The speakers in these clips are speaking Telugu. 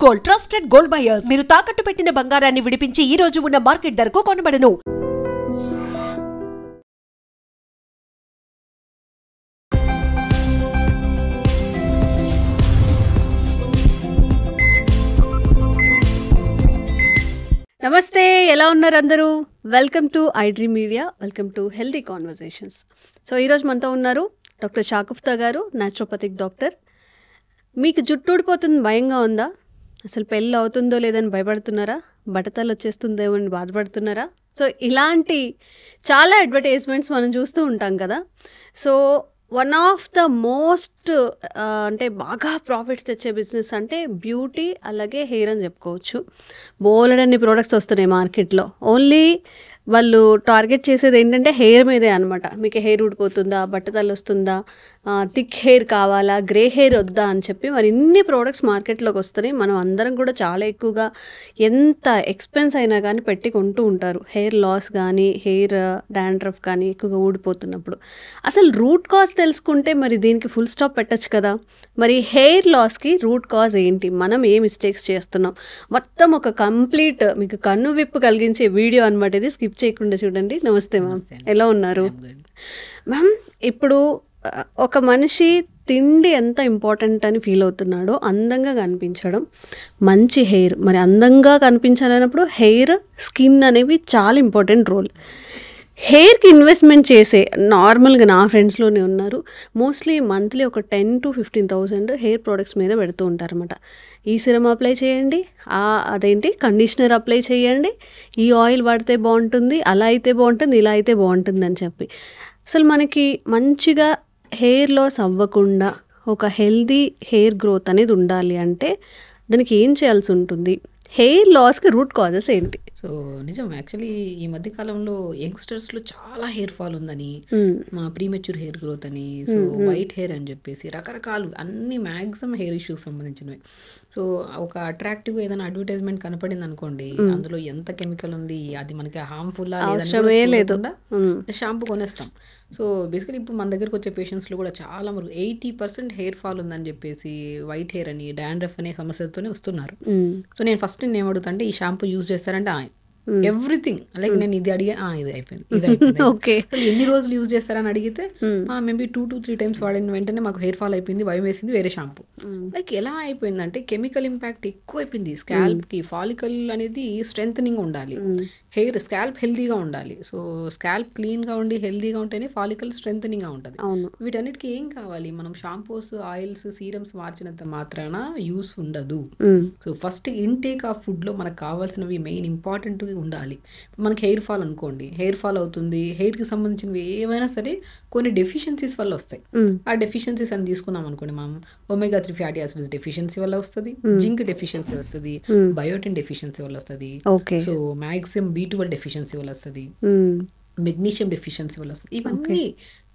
Gold, trusted gold buyers. మీరు తాకట్టు పెట్టిన బంగారాన్ని విడిపించి ఈ రోజు ఉన్న మార్కెట్ ధరకు కొనబడను. నమస్తే, ఎలా ఉన్నారు అందరూ? Welcome to iDream media, welcome to healthy conversations. So ఈరోజు మనతో ఉన్నారు డాక్టర్ షాకుఫ్తా గారు, న్యాచురోపతిక్ డాక్టర్. మీకు జుట్టు ఊడిపోతుంది భయంగా ఉందా? అసలు పెళ్ళి అవుతుందో లేదని భయపడుతున్నారా? బట్టతలు వచ్చేస్తుందేమో అని బాధపడుతున్నారా? సో ఇలాంటి చాలా అడ్వర్టైజ్మెంట్స్ మనం చూస్తూ ఉంటాం కదా. So one of the most అంటే బాగా ప్రాఫిట్స్ తెచ్చే బిజినెస్ అంటే బ్యూటీ, అలాగే హెయిర్ అని చెప్పుకోవచ్చు. బోలెడన్ని ప్రోడక్ట్స్ వస్తున్నాయి మార్కెట్లో. ఓన్లీ వాళ్ళు టార్గెట్ చేసేది ఏంటంటే హెయిర్ మీదే అనమాట. మీకు హెయిర్ ఊడిపోతుందా, బట్టతలు వస్తుందా, థిక్ హెయిర్ కావాలా, గ్రే హెయిర్ వద్దా అని చెప్పి మరి ఇన్ని ప్రోడక్ట్స్ మార్కెట్లోకి వస్తున్నాయి. మనం అందరం కూడా చాలా ఎక్కువగా ఎంత ఎక్స్పెన్స్ అయినా కానీ పెట్టి కొంటూ ఉంటారు. హెయిర్ లాస్ కానీ, హెయిర్ డాండ్రఫ్ కానీ ఎక్కువగా ఊడిపోతున్నప్పుడు. అసలు రూట్ కాజ్ తెలుసుకుంటే మరి దీనికి ఫుల్ స్టాప్ పెట్టచ్చు కదా. మరి హెయిర్ లాస్కి రూట్ కాజ్ ఏంటి, మనం ఏ మిస్టేక్స్ చేస్తున్నాం, మొత్తం ఒక కంప్లీట్ మీకు కన్ను విప్పు కలిగించే వీడియో అనమాట ఇది. స్కిప్ చేయకుండా చూడండి. నమస్తే మ్యామ్, ఎలా ఉన్నారు? మ్యామ్, ఇప్పుడు ఒక మనిషి తిండి ఎంత ఇంపార్టెంట్ అని ఫీల్ అవుతున్నాడో, అందంగా కనిపించడం, మంచి హెయిర్, మరి అందంగా కనిపించాలన్నప్పుడు హెయిర్, స్కిన్ అనేవి చాలా ఇంపార్టెంట్ రోల్. హెయిర్కి ఇన్వెస్ట్మెంట్ చేసే నార్మల్గా నా ఫ్రెండ్స్లోనే ఉన్నారు. మోస్ట్లీ మంత్లీ ఒక 10,000 to 15,000 హెయిర్ ప్రోడక్ట్స్ మీద పెడుతూ ఉంటారన్నమాట. ఈ సిరమ్ అప్లై చేయండి, అదేంటి కండిషనర్ అప్లై చేయండి, ఈ ఆయిల్ వాడితే బాగుంటుంది, అలా అయితే బాగుంటుంది, ఇలా అయితే బాగుంటుంది అని చెప్పి. అసలు మనకి మంచిగా హెయిర్ లాస్ అవ్వకుండా ఒక హెల్దీ హెయిర్ గ్రోత్ అనేది ఉండాలి అంటే దానికి ఏం చేయాల్సి ఉంటుంది? హెయిర్ లాస్కి రూట్ కాజెస్ ఏంటి? సో నిజం, యాక్చువల్లీ ఈ మధ్య కాలంలో యంగ్స్టర్స్లో చాలా హెయిర్ ఫాల్ ఉందని, మా ప్రీమెచ్యూర్ హెయిర్ గ్రోత్ అని, సో వైట్ హెయిర్ అని చెప్పేసి రకరకాలు అన్ని మ్యాక్సిమం హెయిర్ ఇష్యూస్ సంబంధించినవి. సో ఒక అట్రాక్టివ్ ఏదైనా అడ్వర్టైజ్మెంట్ కనపడింది అనుకోండి, అందులో ఎంత కెమికల్ ఉంది, అది మనకి హార్మ్ఫుల్ షాంపూ కొనేస్తాం. సో బేసికలీ ఇప్పుడు మన దగ్గరకు వచ్చే పేషెంట్స్లో కూడా చాలా వరకు 80% హెయిర్ ఫాల్ ఉందని చెప్పేసి, వైట్ హెయిర్ అని, డాండ్రఫ్ అనే సమస్యతోనే వస్తున్నారు. సో నేను ఫస్ట్ ఏమడుగుతా అంటే, ఈ షాంపూ యూజ్ చేస్తారంటే ఎవ్రీథింగ్ లైక్ నేను ఇది అడిగే ఇది అయిపోయింది, ఇది అయిపోయింది. ఎన్ని రోజులు యూజ్ చేస్తారని అడిగితే మేబీ 2 to 3 times వాడిన వెంటనే మాకు హెయిర్ ఫాల్ అయిపోయింది, భయం వేసింది, వేరే షాంపూ. లైక్ ఎలా అయిపోయిందంటే కెమికల్ ఇంపాక్ట్ ఎక్కువ అయిపోయింది స్కాల్ప్కి. ఫాలికల్ అనేది స్ట్రెంథనింగ్ ఉండాలి, హెయిర్ స్కాల్ప్ హెల్దీగా ఉండాలి. సో స్కాల్ప్ క్లీన్గా ఉండి హెల్దీగా ఉంటేనే ఫాలికల్ స్ట్రెంథనింగ్గా ఉంటుంది. వీటన్నిటికీ ఏం కావాలి? మనం షాంపూస్, ఆయిల్స్, సీరమ్స్ మార్చినంత మాత్రాన యూస్ ఉండదు. సో ఫస్ట్ ఇంటేక్ ఆఫ్ ఫుడ్లో మనకు కావాల్సినవి మెయిన్ ఇంపార్టెంట్ ఉండాలి. మనకి హెయిర్ ఫాల్ అనుకోండి, హెయిర్ ఫాల్ అవుతుంది, హెయిర్కి సంబంధించినవి ఏమైనా సరే కొన్ని డెఫిషియన్సీస్ వల్ల వస్తాయి. ఆ డెఫిషియన్సీస్ అని తీసుకున్నాం అనుకోండి, మనం ఒమేగా 3 ఫ్యాటీ యాసిడ్స్ డెఫిషియన్సీ వల్ల వస్తుంది, జింక్ డెఫిషియన్సీ వస్తుంది, బయోటిన్ డెఫిషియన్సీ వల్ల వస్తుంది, సో మ్యాక్సిమం B12 డెఫిషియన్సీ వల్ల వస్తుంది, మెగ్నీషియం డెఫిషియన్సీ వల్ల వస్తుంది. ఇవన్నీ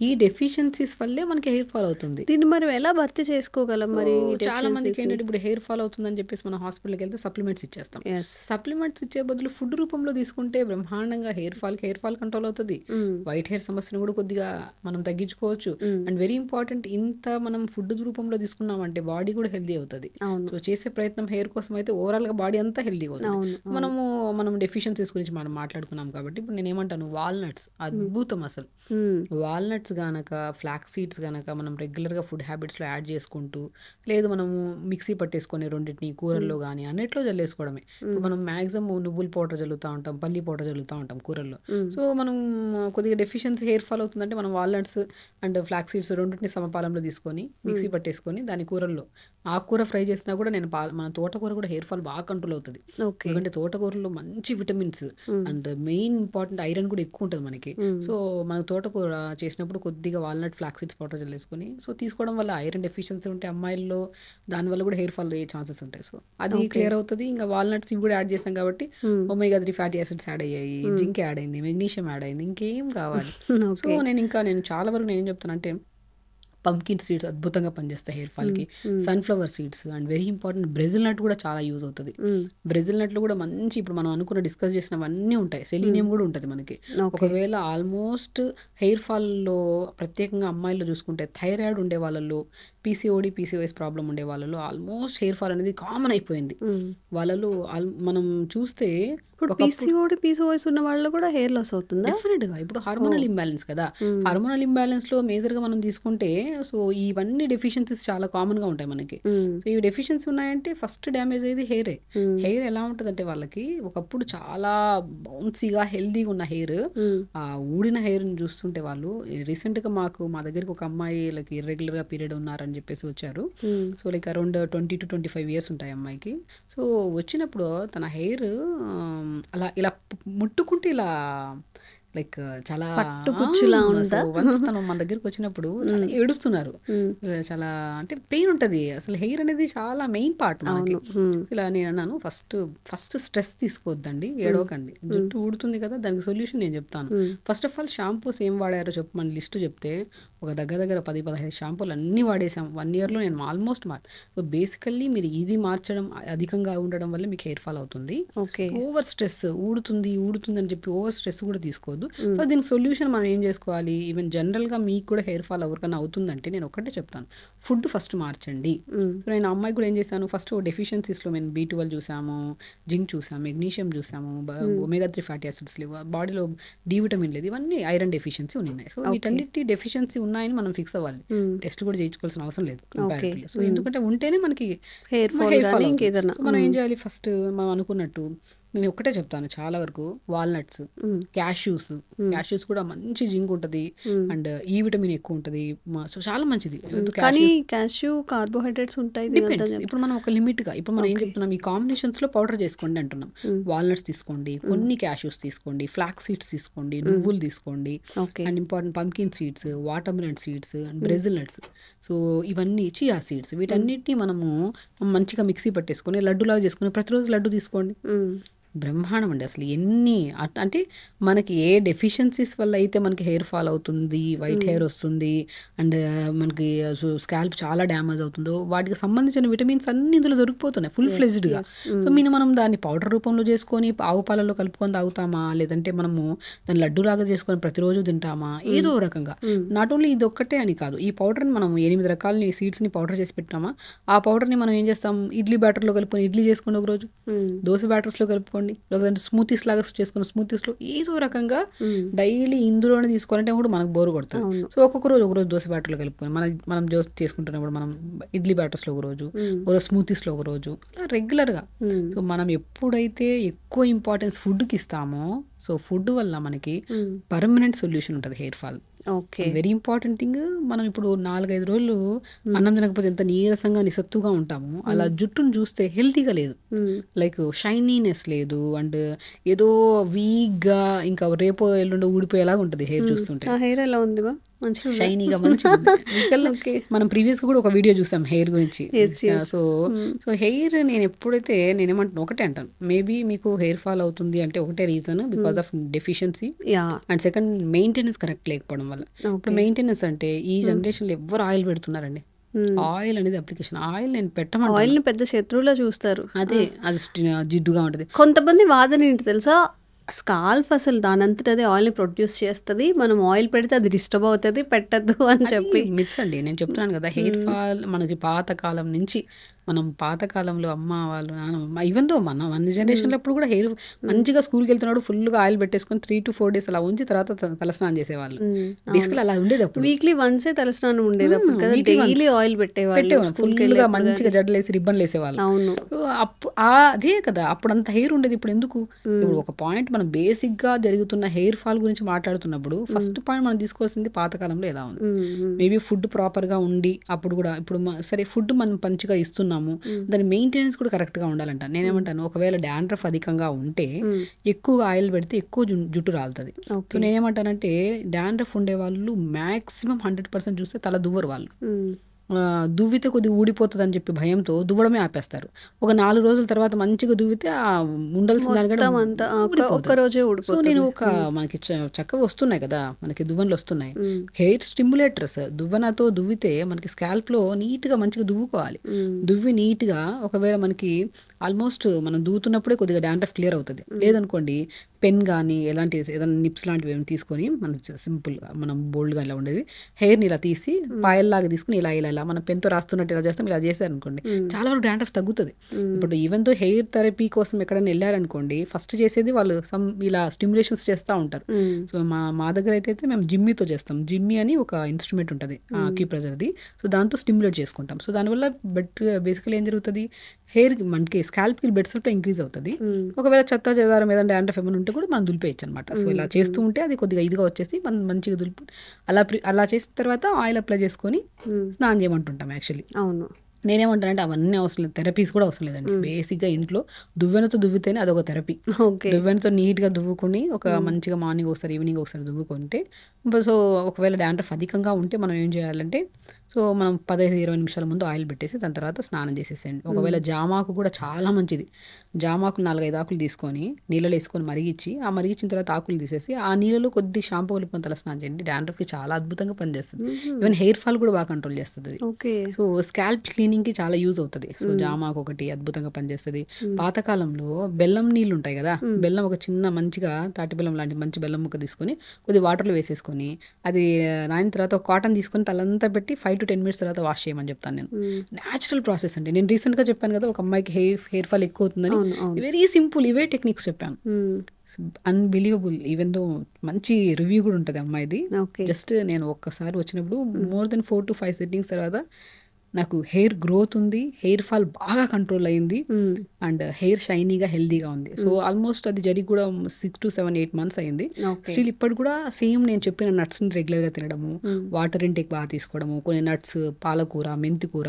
ఈ డెఫిషియన్సీస్ వల్లే మనకి హెయిర్ ఫాల్ అవుతుంది. దీన్ని మరి ఎలా భర్తీ చేసుకోగలం? మరి చాలా మందికి ఏంటంటే ఇప్పుడు హెయిర్ ఫాల్ అవుతుందని చెప్పేసి మనం హాస్పిటల్కి వెళ్తే సప్లిమెంట్స్ ఇచ్చేస్తాం. సప్లిమెంట్స్ ఇచ్చే బదులు ఫుడ్ రూపంలో తీసుకుంటే బ్రహ్మాండంగా హెయిర్ ఫాల్ కంట్రోల్ అవుతుంది. వైట్ హెయిర్ సమస్యను కూడా కొద్దిగా మనం తగ్గించుకోవచ్చు. అండ్ వెరీ ఇంపార్టెంట్, ఇంత మనం ఫుడ్ రూపంలో తీసుకున్నామంటే బాడీ కూడా హెల్దీ అవుతుంది. సో చేసే ప్రయత్నం హెయిర్ కోసం అయితే ఓవరాల్ గా బాడీ అంతా హెల్దీ అవుతుంది. మనం డెఫిషియన్సీస్ గురించి మనం మాట్లాడుకున్నాం కాబట్టి ఇప్పుడు నేను ఏమంటాను, వాల్నట్స్ అద్భుతం. అసలు వాల్నట్స్ గనక, ఫ్లాక్స్ సీడ్స్ గనక మనం రెగ్యులర్గా ఫుడ్ హ్యాబిట్స్లో యాడ్ చేసుకుంటూ, లేదు మనము మిక్సీ పట్టేసుకొని రెండింటిని కూరల్లో కానీ అన్నిట్లో జల్లేసుకోవడమే. ఇప్పుడు మనం మ్యాక్సిమం నువ్వుల పౌడర్ జల్లుతూ ఉంటాం, పల్లి పౌడర్ జల్లుతూ ఉంటాం కూరల్లో. సో మనం కొద్దిగా డెఫిషియన్సీ హెయిర్ ఫాల్ అవుతుందంటే మనం వాల్నట్స్ అండ్ ఫ్లాక్స్ సీడ్స్ రెండింటిని సమపాలంలో తీసుకొని మిక్సీ పట్టేసుకొని దాని కూరల్లో, ఆకుకూర ఫ్రై చేసినా కూడా మన తోటకూర కూడా హెయిర్ ఫాల్ బాగా కంట్రోల్ అవుతుంది. ఎందుకంటే తోటకూరలో మంచి vitamins and main important iron కూడా ఎక్కువ ఉంటుంది మనకి. సో మన తోటకూర చేసినప్పుడు కొద్దిగా వాల్నట్ ఫ్లాక్స్ సీడ్స్ పౌడర్ జల్లేసుకొని సో తీసుకోవడం వల్ల ఐరన్ డెఫిషియన్సీ ఉంటే అమ్మాయిల్లో దానివల్ల కూడా హెయిర్ ఫాల్ అయ్యే ఛాన్సెస్ ఉంటాయి. సో అది క్లియర్ అవుతుంది. ఇంకా వాల్నట్స్ ఇవి కూడా యాడ్ చేసాం కాబట్టి ఒమేగా 3 ఫ్యాటీ యాసిడ్స్ యాడ్ అయ్యాయి, జింక్ యాడ్ అయింది, మెగ్నీషియం యాడ్ అయింది, ఇంకేం కావాలి? సో నేను చాలా వరకు నేను ఏం చెప్తానంటే, పంకిన్ సీడ్స్ అద్భుతంగా పనిచేస్తాయి హెయిర్ ఫాల్కి. Sunflower seeds and very important Brazil nut కూడా చాలా యూజ్ అవుతుంది. బ్రెజిల్ నట్లో కూడా మంచి, ఇప్పుడు మనం అనుకున్న డిస్కస్ చేసినవన్నీ ఉంటాయి. సెలీనియం కూడా ఉంటుంది మనకి. ఒకవేళ ఆల్మోస్ట్ హెయిర్ ఫాల్లో ప్రత్యేకంగా అమ్మాయిల్లో చూసుకుంటే థైరాయిడ్ ఉండే వాళ్ళల్లో, పీసీఓడి పీసీఓఎస్ ప్రాబ్లం ఉండే వాళ్ళలో ఆల్మోస్ట్ హెయిర్ ఫాల్ అనేది కామన్ అయిపోయింది. వాళ్ళలో మనం చూస్తే ఇప్పుడు పీసీఓడి పీసీఓఎస్ ఉన్న వాళ్ళు కూడా హెయిర్ లాస్ అవుతుందా? డెఫినెట్గా ఇప్పుడు హార్మోనల్ ఇంబ్యాలెన్స్ కదా. హార్మోనల్ ఇంబ్యాలెన్స్లో మేజర్గా మనం తీసుకుంటే సో ఇవన్నీ డెఫిషియన్సీస్ చాలా కామన్గా ఉంటాయి మనకి. సో ఈ డెఫిషియన్సీ ఉన్నాయంటే ఫస్ట్ డ్యామేజ్ అయ్యేది హెయిరే. హెయిర్ ఎలా ఉంటుందంటే వాళ్ళకి ఒకప్పుడు చాలా బౌన్సీగా హెల్దీగా ఉన్న హెయిర్, ఆ ఊడిన హెయిర్ని చూస్తుంటే వాళ్ళు రీసెంట్గా మా దగ్గరికి ఒక అమ్మాయి లైక్ ఇర్రెగ్యులర్గా పీరియడ్ ఉన్నారని చెప్పేసి వచ్చారు. So like around 20 to 25 years ఉంటాయి అమ్మాయికి. సో వచ్చినప్పుడు తన హెయిర్ అలా ఇలా ముట్టుకుంటే ఇలా లైక్ చాలా పట్టుకుచ్చులా ఉందా? వన్స్ తను మన దగ్గరికి వచ్చినప్పుడు చాలా ఏడుస్తున్నారు. చాలా అంటే పెయిన్ ఉంటుంది. అసలు హెయిర్ అనేది చాలా మెయిన్ పార్ట్ మనకి. ఇలా నేను అన్నాను ఫస్ట్ స్ట్రెస్ తీసుకోవద్దండి, ఏడవకండి. జుట్టు ఊడుతుంది కదా, దానికి సొల్యూషన్ నేను చెప్తాను. ఫస్ట్ ఆఫ్ ఆల్ షాంపూస్ ఏం వాడారో చెప్పమని లిస్ట్ చెప్తే ఒక దగ్గర 10-15 షాంపూలు అన్నీ వాడేసాం 1 yearలో. నేను ఆల్మోస్ట్ సో బేసికల్లీ మీరు ఇది మార్చడం అధికంగా ఉండడం వల్ల మీకు హెయిర్ ఫాల్ అవుతుంది. ఓవర్ స్ట్రెస్ ఊడుతుంది అని చెప్పి ఓవర్ స్ట్రెస్ కూడా తీసుకోవద్దు. సో దీనికి సొల్యూషన్ మనం ఏం చేసుకోవాలి? ఈవెన్ జనరల్గా మీకు కూడా హెయిర్ ఫాల్ ఎవరికైనా అవుతుందంటే నేను ఒకటే చెప్తాను, ఫుడ్ ఫస్ట్ మార్చండి. సో నేను అమ్మాయికి కూడా ఏం చేశాను, ఫస్ట్ డెఫిషియన్సీస్లో మేము B12 చూసాము, జింక్ చూసాము, మెగ్నీషియం చూసాము, omega-3 ఫ్యాటీ యాసిడ్స్ లేవు, బాడీలో D విటమిన్ లేదు, ఇవన్నీ ఐరన్ డెఫిషియన్సీ ఉన్నాయి. సో వీటన్నిటి డెఫిషియన్సీ ఉన్నాయని మనం ఫిక్స్ అవ్వాలి. టెస్ట్ కూడా చేయించుకోవాల్సిన అవసరం లేదు. సో ఎందుకంటే ఉంటేనే మనకి హెయిర్ ఫాల్ ఇంకేదన్నా. మనం ఏం చేయాలి? ఫస్ట్ మనం అనుకున్నట్టు నేను ఒకటే చెప్తాను, చాలా వరకు వాల్నట్స్, క్యాష్యూస్ కూడా మంచి జింక్ ఉంటుంది అండ్ ఈ విటమిన్ ఎక్కువ ఉంటుంది. సో చాలా మంచిది. కానీ క్యాష్యూ కార్బోహైడ్రేట్స్ ఉంటాయి. ఇప్పుడు మనం ఒక లిమిట్ గా ఇప్పుడు మనం ఏం చెప్తున్నాం, ఈ కాంబినేషన్స్ లో పౌడర్ చేసుకోండి అంటున్నాం. వాల్నట్స్ తీసుకోండి, కొన్ని క్యాష్యూస్ తీసుకోండి, ఫ్లాక్ సీడ్స్ తీసుకోండి, నువ్వులు తీసుకోండి, and important pumpkin seeds, water melon seeds and Brazil nuts. So ఇవన్నీ చియా సీడ్స్, వీటన్నిటిని మనము మంచిగా మిక్సీ పట్టేసుకొని లడ్డులాగా చేసుకుని ప్రతిరోజు లడ్డు తీసుకోండి. బ్రహ్మాండం అండి. అసలు ఎన్ని అంటే మనకి ఏ డెఫిషియన్సీస్ వల్ల అయితే మనకి హెయిర్ ఫాల్ అవుతుంది, వైట్ హెయిర్ వస్తుంది అండ్ మనకి స్కాల్ప్ చాలా డ్యామేజ్ అవుతుందో వాటికి సంబంధించిన విటమిన్స్ అన్ని ఇందులో దొరికిపోతున్నాయి ఫుల్ ఫ్లెజ్డ్గా. సో మనం దాన్ని పౌడర్ రూపంలో చేసుకొని ఆవు పాలలో కలుపుకొని తాగుతామా, లేదంటే మనము దాన్ని లడ్డూలాగా చేసుకొని ప్రతిరోజు తింటామా, ఏదో రకంగా. నాట్ ఓన్లీ ఇది ఒక్కటే అని కాదు, ఈ పౌడర్ని మనం 8 రకాల సీడ్స్ని పౌడర్ చేసి పెట్టామా, ఆ పౌడర్ని మనం ఏం చేస్తాం, ఇడ్లీ బ్యాటర్లో కలుపుకొని ఇడ్లీ చేసుకోండి ఒకరోజు, దోశ బ్యాటర్స్లో కలుపుకోండి, లేదంటే స్మూతీస్ లాగా చేసుకున్న స్మూతీస్లో ఏదో రకంగా డైలీ ఇందులోనే తీసుకోవాలంటే కూడా మనకు బోరు కొడుతుంది. సో ఒకరోజు దోశ బ్యాటర్లో కలుపుకొని మనం దోశ చేసుకుంటున్నప్పుడు మనం ఇడ్లీ బ్యాటర్స్లో ఒకరోజు స్మూతీస్లో ఒకరోజు అలా రెగ్యులర్గా. సో మనం ఎప్పుడైతే ఎక్కువ ఇంపార్టెన్స్ ఫుడ్కి ఇస్తామో, సో ఫుడ్ వల్ల మనకి పర్మనెంట్ సొల్యూషన్ ఉంటుంది hair fall. Very important thing. మనం ఇప్పుడు 4-5 రోజులు అన్నం తినకపోతే ఎంత నీరసంగా నిస్సత్తుగా ఉంటాము, అలా జుట్టును చూస్తే హెల్తీగా లేదు, లైక్ షైనీనెస్ లేదు అండ్ ఏదో వీక్గా ఇంకా రేపో ఎల్లుండో ఊడిపోయేలాగా ఉంటుంది హెయిర్ చూస్తుంటే. హెయిర్ ఎలా ఉంది షైనీగా మంచిగా. మనం ప్రీవియస్ గా కూడా ఒక వీడియో చూసాం హెయిర్ గురించి. సో హెయిర్ నేను ఎప్పుడైతే నేనేమంటాను ఒకటే అంటాను, మేబీ మీకు హెయిర్ ఫాల్ అవుతుంది అంటే ఒకటే reason because of deficiency and second maintenance correct లేకపోవడం వల్ల. ఇప్పుడు మెయింటెనెన్స్ అంటే ఈ జనరేషన్లో ఎవరు ఆయిల్ పెడుతున్నారండి, ఆయిల్ అనేది అప్లికేషన్. ఆయిల్ నేను పెట్టమంటే ఆయిల్ ని పెద్ద శత్రువులా చూస్తారు. అదే అది జిడ్డుగా ఉంటుంది. కొంతమంది వాదన ఏంటి తెలుసా, స్కాల్ఫ్ అసలు దానంతట అదే ఆయిల్ని ప్రొడ్యూస్ చేస్తుంది, మనం ఆయిల్ పెడితే అది డిస్టర్బ్ అవుతుంది, పెట్టద్దు అని చెప్పి మిత్స్ అండి. నేను చెప్తున్నాను కదా, హెయిర్ ఫాల్ మనకి పాతకాలం నుంచి, మనం పాతకాలంలో అమ్మ వాళ్ళు నాన్న ఈవెన్ దో మన జనరేషన్లో అప్పుడు కూడా హెయిర్ మంచిగా స్కూల్కి వెళ్తున్నాడు ఫుల్గా ఆయిల్ పెట్టేసుకొని 3 to 4 days అలా ఉంచి తర్వాత తలస్నానం చేసేవాళ్ళు. బేసికల్ అలా ఉండేది. అప్పుడు వీక్లీ వన్సే తలస్నానం ఉండేది, అప్పుడు డైలీ ఆయిల్ పెట్టేవాళ్ళు, ఫుల్గా మంచిగా జడ్లు వేసి రిబ్బన్లు వేసేవాళ్ళు. అవును, అదే కదా అప్పుడు అంత హెయిర్ ఉండేది. ఇప్పుడు ఎందుకు? ఇప్పుడు ఒక పాయింట్ మనం బేసిక్గా జరుగుతున్న హెయిర్ ఫాల్ గురించి మాట్లాడుతున్నప్పుడు ఫస్ట్ పాయింట్ మనం తీసుకోవాల్సింది పాతకాలంలో ఎలా ఉంది. మేబీ ఫుడ్ ప్రాపర్గా ఉండి అప్పుడు కూడా, ఇప్పుడు సరే ఫుడ్ మనం మంచిగా ఇస్తున్నాము, దాని మెయింటెనెన్స్ కూడా కరెక్ట్గా ఉండాలంట. నేనేమంటాను, ఒకవేళ డాండ్రఫ్ అధికంగా ఉంటే ఎక్కువగా ఆయిల్ పెడితే ఎక్కువ జుట్టు రాలుతుంది. సో నేనేమంటానంటే డాండ్రఫ్ ఉండే వాళ్ళు మ్యాక్సిమం 100% చూస్తే తల దువ్వరు వాళ్ళు. దువ్వితే కొద్దిగా ఊడిపోతుంది అని చెప్పి భయంతో దువ్వడమే ఆపేస్తారు. ఒక 4 రోజుల తర్వాత మంచిగా దువ్వితే ఆ ఉండాల్సిన దానికంటే ఒక్కరోజే ఊడిపోతుంది. నేను మనకి చక్కగా వస్తున్నాయి కదా, మనకి దువ్వనలు వస్తున్నాయి, హెయిర్ స్టిమ్యులేటర్స్. దువ్వనతో దువ్వితే మనకి స్కాల్ప్ లో నీట్గా మంచిగా దువ్వుకోవాలి. దువ్వి నీట్గా ఒకవేళ మనకి ఆల్మోస్ట్ మనం దువ్వుతున్నప్పుడే కొద్దిగా డాండ్రఫ్ క్లియర్ అవుతుంది. లేదనుకోండి పెన్ కానీ ఎలాంటి ఏదైనా నిప్స్ లాంటివి ఏమైనా తీసుకొని మనం సింపుల్గా మనం బోల్డ్గా ఇలా ఉండేది హెయిర్ని ఇలా తీసి పాయల్లాగా తీసుకుని ఇలా ఇలా ఇలా మనం పెన్తో రాస్తున్నట్టు ఇలా చేస్తాం, ఇలా చేశారనుకోండి చాలా వరకు డాండ్రఫ్ తగ్గుతుంది. ఇప్పుడు ఈవెన్ తో హెయిర్ థెరపీ కోసం ఎక్కడైనా వెళ్ళారనుకోండి ఫస్ట్ చేసేది వాళ్ళు ఇలా స్టిమ్యులేషన్స్ చేస్తూ ఉంటారు. సో మా దగ్గర అయితే మేము జిమ్మీతో చేస్తాం. జిమ్మీ అని ఒక ఇన్స్ట్రుమెంట్ ఉంటుంది అక్యుప్రెషర్ది. సో దాంతో స్టిమ్యులేట్ చేసుకుంటాం. సో దానివల్ల బేసికలీ ఏం జరుగుతుంది, హెయిర్ మనకి స్కాల్ప్కి బెడ్ సెల్ఫ్ ఇంక్రీజ్ అవుతుంది. ఒకవేళ చెత్త చెదారం ఏదైనా డాండ్రఫ్ ఏమైనా ఉంటే కూడా మనం దులిపేయచ్చు అనమాట. సో ఇలా చేస్తూ ఉంటే అది కొద్దిగా ఇదిగా వచ్చేసి మనం మంచిగా దులిపి అలా చేసిన తర్వాత ఆయిల్ అప్లై చేసుకొని స్నానం చేయమంటుంటాం. యాక్చువల్లీ అవును, నేనేమంటానంటే అవన్నీ అవసరం లేదు, థెరపీస్ కూడా అవసరం లేదండి. బేసిక్గా ఇంట్లో దువ్వెనతో దువ్వితేనే అదొక థెరపీ. దువ్వెనతో నీట్గా దువ్వుకొని ఒక మంచిగా మార్నింగ్ ఒకసారి ఈవినింగ్ ఒకసారి దువ్వుకుంటే, సో ఒకవేళ డాండ్రఫ్ అధికంగా ఉంటే మనం ఏం చేయాలంటే, సో మనం 15-20 నిమిషాల ముందు ఆయిల్ పెట్టేసి దాని తర్వాత స్నానం చేసేసేయండి. ఒకవేళ జామాకు కూడా చాలా మంచిది. జామాకు 4-5 ఆకులు తీసుకొని నీళ్ళలో వేసుకొని మరిగించి, ఆ మరిగించిన తర్వాత ఆకులు తీసేసి ఆ నీళ్ళలో కొద్ది షాంపూ కలుపుకొని తల స్నానం చేయండి. డాండ్రఫ్కి చాలా అద్భుతంగా పనిచేస్తుంది. ఈవెన్ హెయిర్ ఫాల్ కూడా బాగా కంట్రోల్ చేస్తుంది. సో స్కాల్ప్ క్లీనింగ్కి చాలా యూజ్ అవుతుంది. సో జామాకు ఒకటి అద్భుతంగా పనిచేస్తుంది. పాతకాలంలో బెల్లం నీళ్ళు ఉంటాయి కదా, బెల్లం ఒక చిన్న మంచిగా తాటి బెల్లం లాంటి మంచి బెల్లం ముక్క తీసుకొని కొద్ది వాటర్లో వేసేసుకొని అది నానిన తర్వాత ఒక కాటన్ తీసుకొని తలంతా పెట్టి 5 to 10 minutes తర్వాత వాష్ చేయమని చెప్తాను నేను. న్యాచురల్ ప్రాసెస్ అండి. నేను రీసెంట్గా చెప్పాను కదా ఒక అమ్మాయికి హెయిర్ ఫాల్ ఎక్కువ అవుతుందని, వెరీ సింపుల్ ఇవే టెక్నిక్స్ చెప్పాను. అన్బిలీవబుల్. ఈవెన్ దో మంచి రివ్యూ కూడా ఉంటుంది అమ్మాయిది. జస్ట్ నేను ఒక్కసారి వచ్చినప్పుడు మోర్ దెన్ 4 to 5 సిట్టింగ్స్ తర్వాత నాకు హెయిర్ గ్రోత్ ఉంది, హెయిర్ ఫాల్ బాగా కంట్రోల్ అయింది, అండ్ హెయిర్ షైనీగా హెల్దీగా ఉంది. సో ఆల్మోస్ట్ అది జరిగి కూడా 6 to 7-8 months అయింది. స్టిల్ ఇప్పటి కూడా సేమ్ నేను చెప్పిన నట్స్ని రెగ్యులర్గా తినడము, వాటర్ ఇంటేక్ బాగా తీసుకోవడము, కొన్ని నట్స్, పాలకూర, మెంతికూర,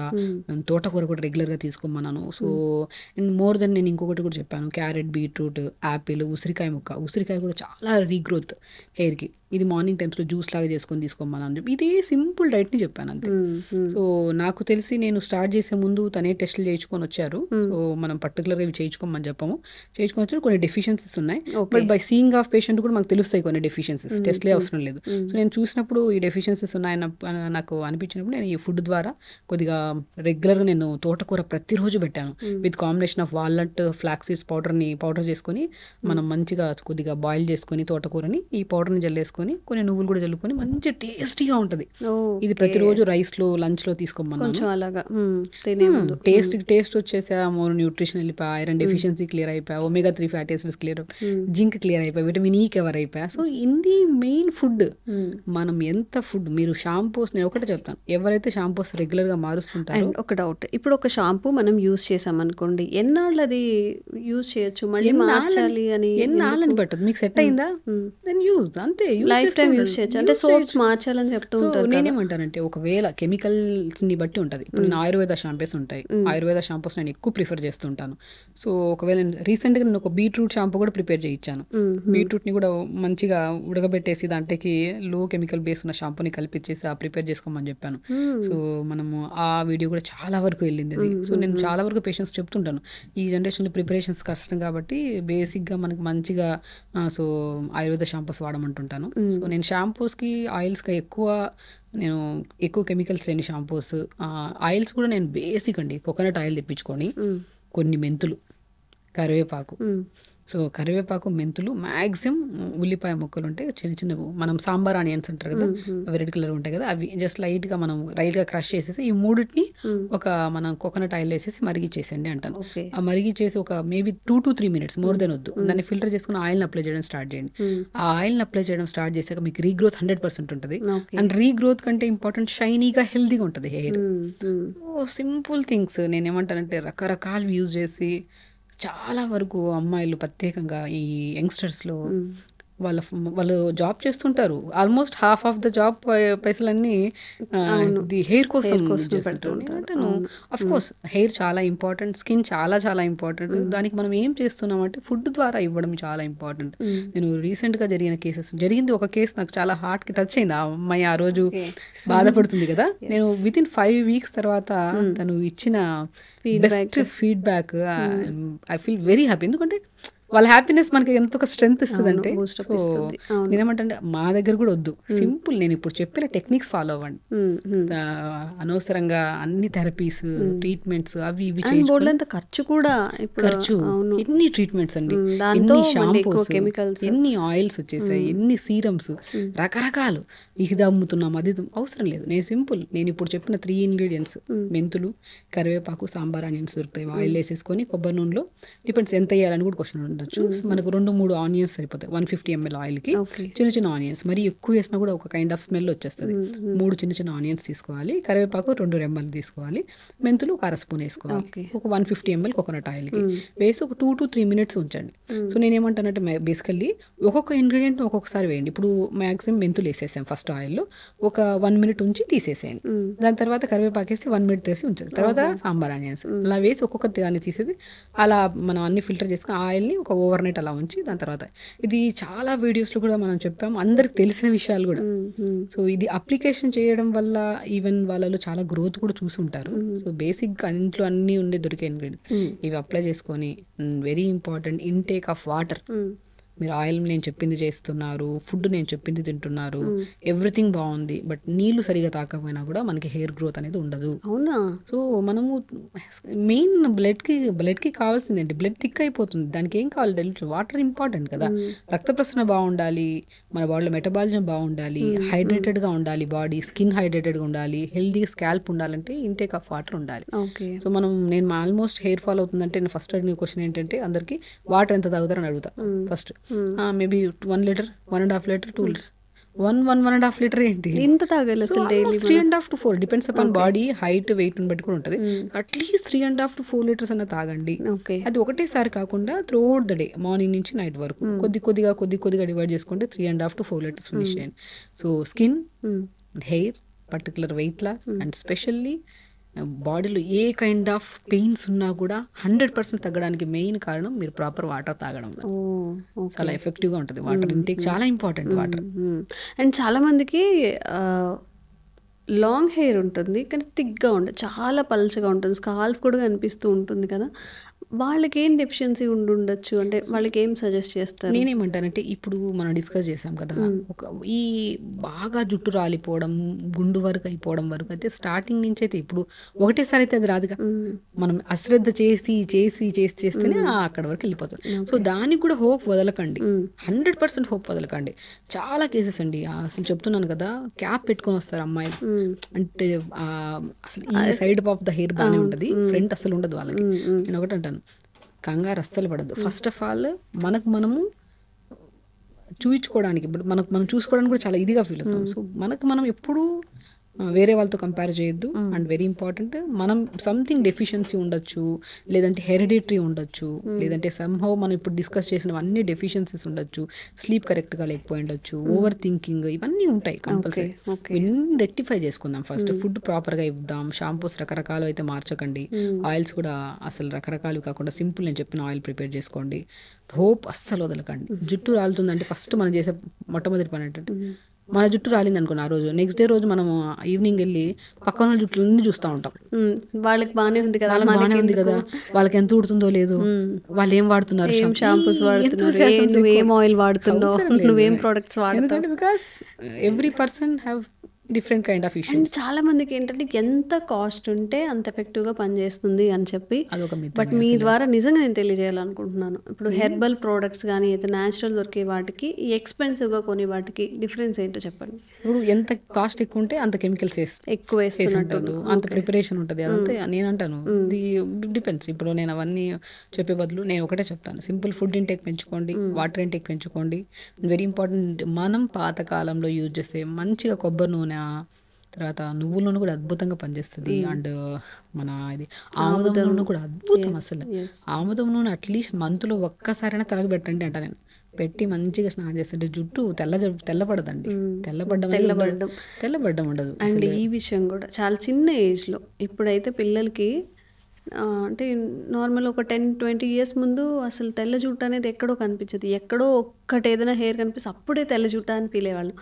తోటకూర కూడా రెగ్యులర్గా తీసుకోమన్నాను. సో అండ్ మోర్ దెన్ నేను ఇంకొకటి కూడా చెప్పాను, క్యారెట్, బీట్రూట్, యాపిల్, ఉసిరికాయ ముక్క. ఉసిరికాయ కూడా చాలా రీగ్రోత్ హెయిర్కి. ఇది మార్నింగ్ టైమ్స్లో జ్యూస్ లాగా చేసుకొని తీసుకోమని చెప్పి ఇదే సింపుల్ డైట్ని చెప్పాను అంతే. సో నాకు తెలిసి నేను స్టార్ట్ చేసే ముందు తనే టెస్టులు చేయించుకొని వచ్చారు. సో మనం పర్టికులర్గా ఇవి చేయించుకోమని చెప్పాము. చేయించుకొని వచ్చారు, కొన్ని డెఫిషియన్సీస్ ఉన్నాయి. But by seeing of patient కూడా మాకు తెలుస్తాయి కొన్ని డెఫిషియన్సీస్, టెస్ట్లే అవసరం లేదు. సో నేను చూసినప్పుడు ఈ డెఫిషియన్సీస్ ఉన్నాయని నాకు అనిపించినప్పుడు నేను ఈ ఫుడ్ ద్వారా కొద్దిగా రెగ్యులర్గా నేను తోటకూర ప్రతిరోజు పెట్టాను with combination of walnut, flax seeds powder చేసుకొని మనం మంచిగా కొద్దిగా బాయిల్ చేసుకొని తోటకూరని ఈ పౌడర్ని జల్లేసుకొని కొన్ని నువ్వులు కూడా జల్లుకొని మంచి టేస్టీగా ఉంటుంది. ఇది ప్రతిరోజు రైస్లో, లంచ్లో తీసుకోమన్నాను. టేస్ట్ వచ్చేసా, మోర్ న్యూట్రిషన్ వెళ్ళిపోయా, ఐరన్ డెఫిషియన్సీ క్లియర్ అయిపోయా, omega 3 fatty acids clear, zinc clear అయిపోయా, విటమిన్ ఈ కవర్ అయిపోయా. సో ఇది మెయిన్ ఫుడ్. మనం ఎంత ఫుడ్, మీరు షాంపూస్, నేను ఒకటే చెప్తాను, ఎవరైతే షాంపూస్ రెగ్యులర్గా మారుస్తుంటారో. ఒక డౌట్, ఇప్పుడు ఒక షాంపూ మనం యూజ్ చేసామనుకోండి, ఎన్నాళ్ళు అది యూజ్ చేయొచ్చు, మళ్ళీ మార్చాలి అని ఎన్నాళ్ళని పట్టదు. మీకు సెట్ అయిందా దెన్ యూజ్, అంతే. లైఫ్ టైం యూజ్ చేయొచ్చు. అంటే సోప్స్ మార్చాలని చెప్తూ ఉంటారు. నేనేమంటానంటే ఒకవేళ కెమికల్స్ ని బట్టి ఉంటుంది. ఇప్పుడు నేను ఆయుర్వేద షాంపూస్ ఉంటాయి, ఆయుర్వేద షాంపూస్ నేను ఎక్కువ ప్రిఫర్ చేస్తుంటాను. సో ఒకవేళ రీసెంట్గా నేను ఒక బీట్రూట్ షాంపూ కూడా ప్రిపేర్ చేయించాను. బీట్రూట్ని కూడా మంచిగా ఉడకబెట్టేసి దాంట్లోకి లో కెమికల్ బేస్ ఉన్న షాంపూని కలిపించేసి ప్రిపేర్ చేసుకోమని చెప్పాను. సో మనము ఆ వీడియో కూడా చాలా వరకు వెళ్ళింది అది. సో నేను చాలా వరకు పేషెంట్స్ చెప్తుంటాను, ఈ జనరేషన్లో ప్రిపరేషన్స్ కష్టం కాబట్టి బేసిక్గా మనకు మంచిగా సో ఆయుర్వేద షాంపూస్ వాడమంటుంటాను. సో నేను షాంపూస్కి, ఆయిల్స్కి ఎక్కువ కెమికల్స్ లేని షాంపూస్, ఆయిల్స్ కూడా నేను బేసిక్ అండి కోకోనట్ ఆయిల్ తెప్పించుకొని, కొన్ని మెంతులు, కరివేపాకు, సో కరివేపాకు, మెంతులు, మ్యాక్సిమం ఉల్లిపాయ ముక్కలు ఉంటాయి చిన్న చిన్నవి, మనం సాంబార్ ఆనియన్స్ అంటారు కదా, అవి రెడ్ కలర్ ఉంటాయి కదా, అవి జస్ట్ లైట్గా మనం రైట్గా క్రష్ చేసేసి ఈ మూడింటిని ఒక మనం కోకోనట్ ఆయిల్ వేసేసి మరిగిచ్చేసండి అంటాను. ఆ మరిగిచ్చేసి ఒక maybe 2 to 3 minutes, more than వద్దు, దాన్ని ఫిల్టర్ చేసుకుని ఆయిల్ని అప్లై చేయడం స్టార్ట్ చేయండి. ఆ ఆయిల్ని అప్లై చేయడం స్టార్ట్ చేశాక మీకు రీగ్రోత్ 100% ఉంటుంది. అండ్ రీగ్రోత్ కంటే ఇంపార్టెంట్ షైనీగా, హెల్దీగా ఉంటుంది హెయిర్. సింపుల్ థింగ్స్ నేనేమంటానంటే రకరకాలు యూజ్ చేసి చాలా వరకు అమ్మాయిలు ప్రత్యేకంగా ఈ యంగ్స్టర్స్లో వాళ్ళు జాబ్ చేస్తుంటారు. Almost half of the job పైసలన్నీ హెయిర్ కోసం పెడుతుంటాను. అఫ్ కోర్స్ హెయిర్ చాలా ఇంపార్టెంట్, స్కిన్ చాలా చాలా ఇంపార్టెంట్. దానికి మనం ఏం చేస్తున్నామంటే ఫుడ్ ద్వారా ఇవ్వడం చాలా ఇంపార్టెంట్. నేను రీసెంట్గా జరిగింది ఒక కేసు నాకు చాలా హార్ట్కి టచ్ అయింది. ఆ అమ్మాయి ఆ రోజు బాధపడుతుంది కదా, నేను వితిన్ 5 weeks తర్వాత తను ఇచ్చిన best feedback, I feel very happy. ఎందుకంటే వాళ్ళ హ్యాపీనెస్ మనకి ఎంత ఒక స్ట్రెంగ్త్ ఇస్తుంది అంటే. boost up సో ఇస్తుంది. అవును. నేనేమంటే మా దగ్గర కూడా వద్దు, సింపుల్ నేను ఇప్పుడు చెప్పిన టెక్నిక్స్ ఫాలో అవ్వండి. అనవసరంగా అన్ని థెరపీస్ ట్రీట్మెంట్స్ అవి ఇవి అండ్ చేయించుకొని బోర్డు అంత ఖర్చు కూడా ఇప్పుడు ఖర్చు, అవును. ఎన్ని ట్రీట్మెంట్స్ అండి, దాంతో ఎన్ని మళ్ళీ ఎక్కువ షాంపూస్, chemicals. ఎన్ని ఆయిల్స్ వచ్చేసాయి, ఎన్ని సీరమ్స్, రకరకాలు. ఇది అమ్ముతున్నాం, అది అవసరం లేదు. నేను సింపుల్, నేను ఇప్పుడు చెప్పిన 3 ఇంగ్రీడియంట్స్, మెంతులు, కరివేపాకు, సాంబార్ ఆనియన్స్ దొరుకుతాయి, ఆయిల్ వేసేసుకొని కొబ్బరి నూనెలో డిపెండ్స్ ఎంత వేయాలని కూడా క్వశ్చన్ ఉండొచ్చు. మనకు 2-3 ఆనియన్స్ సరిపోతాయి 150 ml ఆయిల్కి. ఓకే. చిన్న చిన్న ఆనియన్స్, మరి ఎక్కువ వేసినా కూడా ఒక కైండ్ ఆఫ్ స్మెల్ వచ్చేస్తుంది. 3 చిన్న చిన్న ఆనియన్స్ తీసుకోవాలి, కరివేపాకు 2 రెమ్మలు తీసుకోవాలి, మెంతులు 1 స్పూన్ వేసుకోవాలి, ఓకే. ఒక 150 ml కోకోనట్ ఆయిల్కి వేసి ఒక 2 to 3 minutes ఉంచండి. సో నేనేమంటానంటే బేసికల్లీ ఒక్కొక్క ఇంగ్రీడియంట్ ఒక్కొక్కసారి వేయండి. ఇప్పుడు మ్యాక్సిమం మెంతులు వేసేసాం ఫస్ట్ ఆయిల్లో, ఒక 1 minute ఉంచి తీసేసేయండి. దాని తర్వాత కరివేపాకు వేసి 1 minute తీసి ఉంచండి. తర్వాత సాంబార్ ఆనియన్స్ అలా వేసి ఒక్కొక్కటి దాన్ని తీసేది అలా మనం అన్ని ఫిల్టర్ చేసుకుని ఆయిల్ని ఒక ఓవర్ నైట్ అలా ఉంచి దాని తర్వాత ఇది చాలా వీడియోస్లో కూడా మనం చెప్పాము, అందరికి తెలిసిన విషయాలు కూడా. సో ఇది అప్లికేషన్ చేయడం వల్ల ఈవెన్ వాళ్ళలో చాలా గ్రోత్ కూడా చూసుంటారు. సో బేసిక్గా ఇంట్లో అన్నీ ఉండే దొరికే ఇంగ్రీడియంట్ ఇవి అప్లై చేసుకొని, very important intake of water. మీరు ఆయిల్ నేను చెప్పింది చేస్తున్నారు, ఫుడ్ నేను చెప్పింది తింటున్నారు, ఎవ్రీథింగ్ బాగుంది, బట్ నీళ్లు సరిగా తాకపోయినా కూడా మనకి హెయిర్ గ్రోత్ అనేది ఉండదు. అవునా? సో మనము మెయిన్ బ్లడ్కి కావాల్సిందేంటి, బ్లడ్ థిక్ అయిపోతుంది, దానికి ఏం కావాలి, తెలుసు, వాటర్ ఇంపార్టెంట్ కదా. రక్త ప్రసరణ బాగుండాలి, మన బాడీలో మెటబాలిజం బాగుండాలి, హైడ్రేటెడ్గా ఉండాలి, బాడీ స్కిన్ హైడ్రేటెడ్గా ఉండాలి, హెల్దీ స్కాల్ప్ ఉండాలంటే ఇంటేక్ ఆఫ్ వాటర్ ఉండాలి. ఓకే. సో నేను ఆల్మోస్ట్ హెయిర్ ఫాల్ అవుతుందంటే నేను ఫస్ట్ అడిగిన క్వశ్చన్ ఏంటంటే అందరికి వాటర్ ఎంత తాగుతారని అడుగుతా first. Maybe 1 litre, 1.5 litre, 2 litres, 1.5 litre ఏంటి ఎంత తాగాలి అసలు daily? 3.5 to 4 depends upon body height weight బట్టి కూడా ఉంటుంది. అట్లీస్ట్ 3.5 to 4 లీటర్స్ అన్న తాగండి. ఓకే. అది ఒకటేసారి కాకుండా throughout the day, morning నుంచి నైట్ వరకు కొద్దిగా డివైడ్ చేసుకుంటే 3.5 to 4 లీటర్స్ ఫినిష్ చేయండి. So skin, hair, particular weight loss and specially బాడీలో ఏ కైండ్ ఆఫ్ పెయిన్స్ ఉన్నా కూడా 100% తగ్గడానికి మెయిన్ కారణం మీరు ప్రాపర్ వాటర్ తాగడం. చాలా ఎఫెక్టివ్గా ఉంటుంది వాటర్ ఇంటేక్, చాలా ఇంపార్టెంట్ వాటర్. అండ్ చాలామందికి లాంగ్ హెయిర్ ఉంటుంది కానీ థిక్గా ఉండదు, చాలా పల్చగా ఉంటుంది, స్కాల్ఫ్ కూడా కనిపిస్తూ ఉంటుంది కదా, వాళ్ళకి ఏం డెఫిషియన్సీ ఉండొచ్చు, అంటే వాళ్ళకి ఏం సజెస్ట్ చేస్తారు? నేనేమంటానంటే ఇప్పుడు మనం డిస్కస్ చేసాం కదా, ఈ బాగా జుట్టు రాలిపోవడం, గుండు వరకు అయిపోవడం వరకు అయితే స్టార్టింగ్ నుంచి అయితే ఇప్పుడు ఒకటేసారి అయితే అది రాదుగా, మనం అశ్రద్ధ చేస్తేనే అక్కడ వరకు వెళ్ళిపోతుంది. సో దానికి కూడా హోప్ వదలకండి, 100% హోప్ వదలకండి. చాలా కేసెస్ అండి, అసలు చెప్తున్నాను కదా, క్యాప్ పెట్టుకొని వస్తారు అమ్మాయిలు, అంటే అసలు ఈ సైడ్ ఆఫ్ ద హెయిర్ బాగానే ఉంటుంది, ఫ్రంట్ అసలు ఉండదు వాళ్ళకి. నేను ఒకటి అంటాను, కంగారు అస్సలు పడద్దు. ఫస్ట్ ఆఫ్ ఆల్ మనము చూయించుకోవడానికి, మనం చూసుకోవడానికి కూడా చాలా ఇదిగా ఫీల్ అవుతాం. సో మనం ఎప్పుడూ వేరే వాళ్ళతో కంపేర్ చేయొద్దు. అండ్ వెరీ ఇంపార్టెంట్, మనం సంథింగ్ డెఫిషియన్సీ ఉండొచ్చు, లేదంటే హెరిడిటరీ ఉండొచ్చు, లేదంటే సమ్హౌ మనం ఇప్పుడు డిస్కస్ చేసినవన్నీ డెఫిషియన్సీస్ ఉండొచ్చు, స్లీప్ కరెక్ట్గా లేకపోయి ఉండొచ్చు, ఓవర్ థింకింగ్, ఇవన్నీ ఉంటాయి కంపల్సరీ. ఇవన్నీ రెక్టిఫై చేసుకుందాం. ఫస్ట్ ఫుడ్ ప్రాపర్గా ఇద్దాం, షాంపూస్ రకరకాలు అయితే మార్చకండి, ఆయిల్స్ కూడా అసలు రకరకాలు కాకుండా సింపుల్ నేను చెప్పిన ఆయిల్ ప్రిపేర్ చేసుకోండి. హోప్ అస్సలు వదలకండి. జుట్టు రాలుతుందంటే ఫస్ట్ మనం చేసే మొట్టమొదటి పని ఏంటంటే, మన జుట్టు రాలింది అనుకున్న ఆ రోజు, నెక్స్ట్ డే రోజు మనం ఈవినింగ్ వెళ్ళి పక్కన జుట్టులన్నీ చూస్తూ ఉంటాం, వాళ్ళకి బాగానే ఉంది కదా, వాళ్ళకి ఎంత ఉడుతుందో లేదు, వాళ్ళు ఏం వాడుతున్నారు, షాంపూస్ వాడుతున్నారు, నువ్వేం ఆయిల్ వాడుతున్నావు, నువ్వేం ప్రొడక్ట్స్ వాడుతున్నావు, because every person have different kind of issues. And చాలా మందికి ఏంటంటే ఎంత కాస్ట్ ఉంటే అంత ఎఫెక్టివ్గా పనిచేస్తుంది అని చెప్పి, బట్ మీ ద్వారా నిజంగా నేను తెలియజేయాలనుకుంటున్నాను. ఇప్పుడు హెర్బల్ ప్రోడక్ట్స్ కానీ అయితే న్యాచురల్ దొరికే వాటికి ఎక్స్పెన్సివ్గా కొన్ని వాటికి డిఫరెన్స్ ఏంటో చెప్పండి. ఇప్పుడు ఎంత కాస్ట్ ఎక్కువ ఉంటే అంత కెమికల్స్ ఎక్కువ వేస్తున్నట్టు, అంత ప్రిపరేషన్ ఉంటుంది, అదంతా నేను అంటాను. ఇది డిపెండ్స్. ఇప్పుడు నేను అవన్నీ చెప్పే బదులు నేను ఒకటే చెప్తాను, సింపుల్ ఫుడ్ ఇంటేక్ పెంచుకోండి, వాటర్ ఇంటేక్ పెంచుకోండి. వెరీ ఇంపార్టెంట్, మనం పాతకాలంలో యూజ్ చేసే మంచిగా కొబ్బరి నూనె, తర్వాత నువ్వుల నూనె కూడా అద్భుతంగా పనిచేస్తుంది. అండ్ మన ఇది ఆముదం నూనె కూడా అద్భుతం. అసలు ఆముదం నూనె అట్లీస్ట్ మంత్లో ఒక్కసారైనా తలకు పెట్టండి అంట. నేను పెట్టి మంచిగా స్నానం చేస్తుంటే జుట్టు తెల్లబడదండి, తెల్లబడ్డం ఉండదు. అండ్ ఈ విషయం కూడా చాలా చిన్న ఏజ్లో, ఇప్పుడైతే పిల్లలకి అంటే నార్మల్ ఒక 10-20 years ముందు అసలు తెల్ల జుట్టు అనేది ఎక్కడో కనిపించదు, ఎక్కడో ఒక్కటి ఏదైనా హెయిర్ కనిపిస్తే అప్పుడే తెల్ల జుట్ట అని ఫీల్ అయ్యేవాళ్ళు.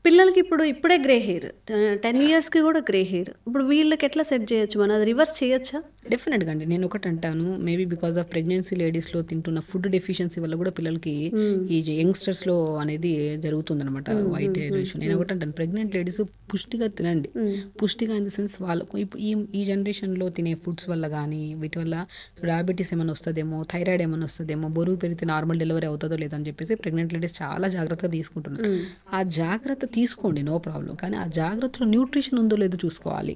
పిల్లలకి ఇప్పుడే గ్రే హెయిర్, 10 yearsకి కూడా గ్రే హెయిర్. ఇప్పుడు వీళ్ళకి ఎట్లా సెట్ చేయొచ్చు, మనం అది రివర్స్ చేయొచ్చా? డెఫినెట్గా అండి. నేను ఒకటి అంటాను, మేబీ బికాస్ ఆఫ్ ప్రెగ్నెన్సీ లేడీస్లో తింటున్న ఫుడ్ డెఫిషియన్సీ వల్ల కూడా పిల్లలకి ఈ యంగ్స్టర్స్లో అనేది జరుగుతుందన్నమాట వైట్ హెయిర్ ఇష్యూ. నేను ఒకటి అంటాను, ప్రెగ్నెంట్ లేడీస్ పుష్టిగా తినండి. పుష్టిగా ఇన్ ద సెన్స్ వాళ్ళకు ఈ జనరేషన్లో తినే ఫుడ్స్ వల్ల కానీ వీటి వల్ల డయాబెటీస్ ఏమైనా వస్తుందేమో, థైరాయిడ్ ఏమైనా వస్తుందేమో, బరువు పెరిగితే నార్మల్ డెలివరీ అవుతుందో లేదో అని చెప్పేసి ప్రెగ్నెంట్ లేడీస్ చాలా జాగ్రత్తగా తీసుకుంటున్నారు. ఆ జాగ్రత్త తీసుకోండి, నో ప్రాబ్లం. కానీ ఆ జాగ్రత్తలో న్యూట్రిషన్ ఉందో లేదో చూసుకోవాలి.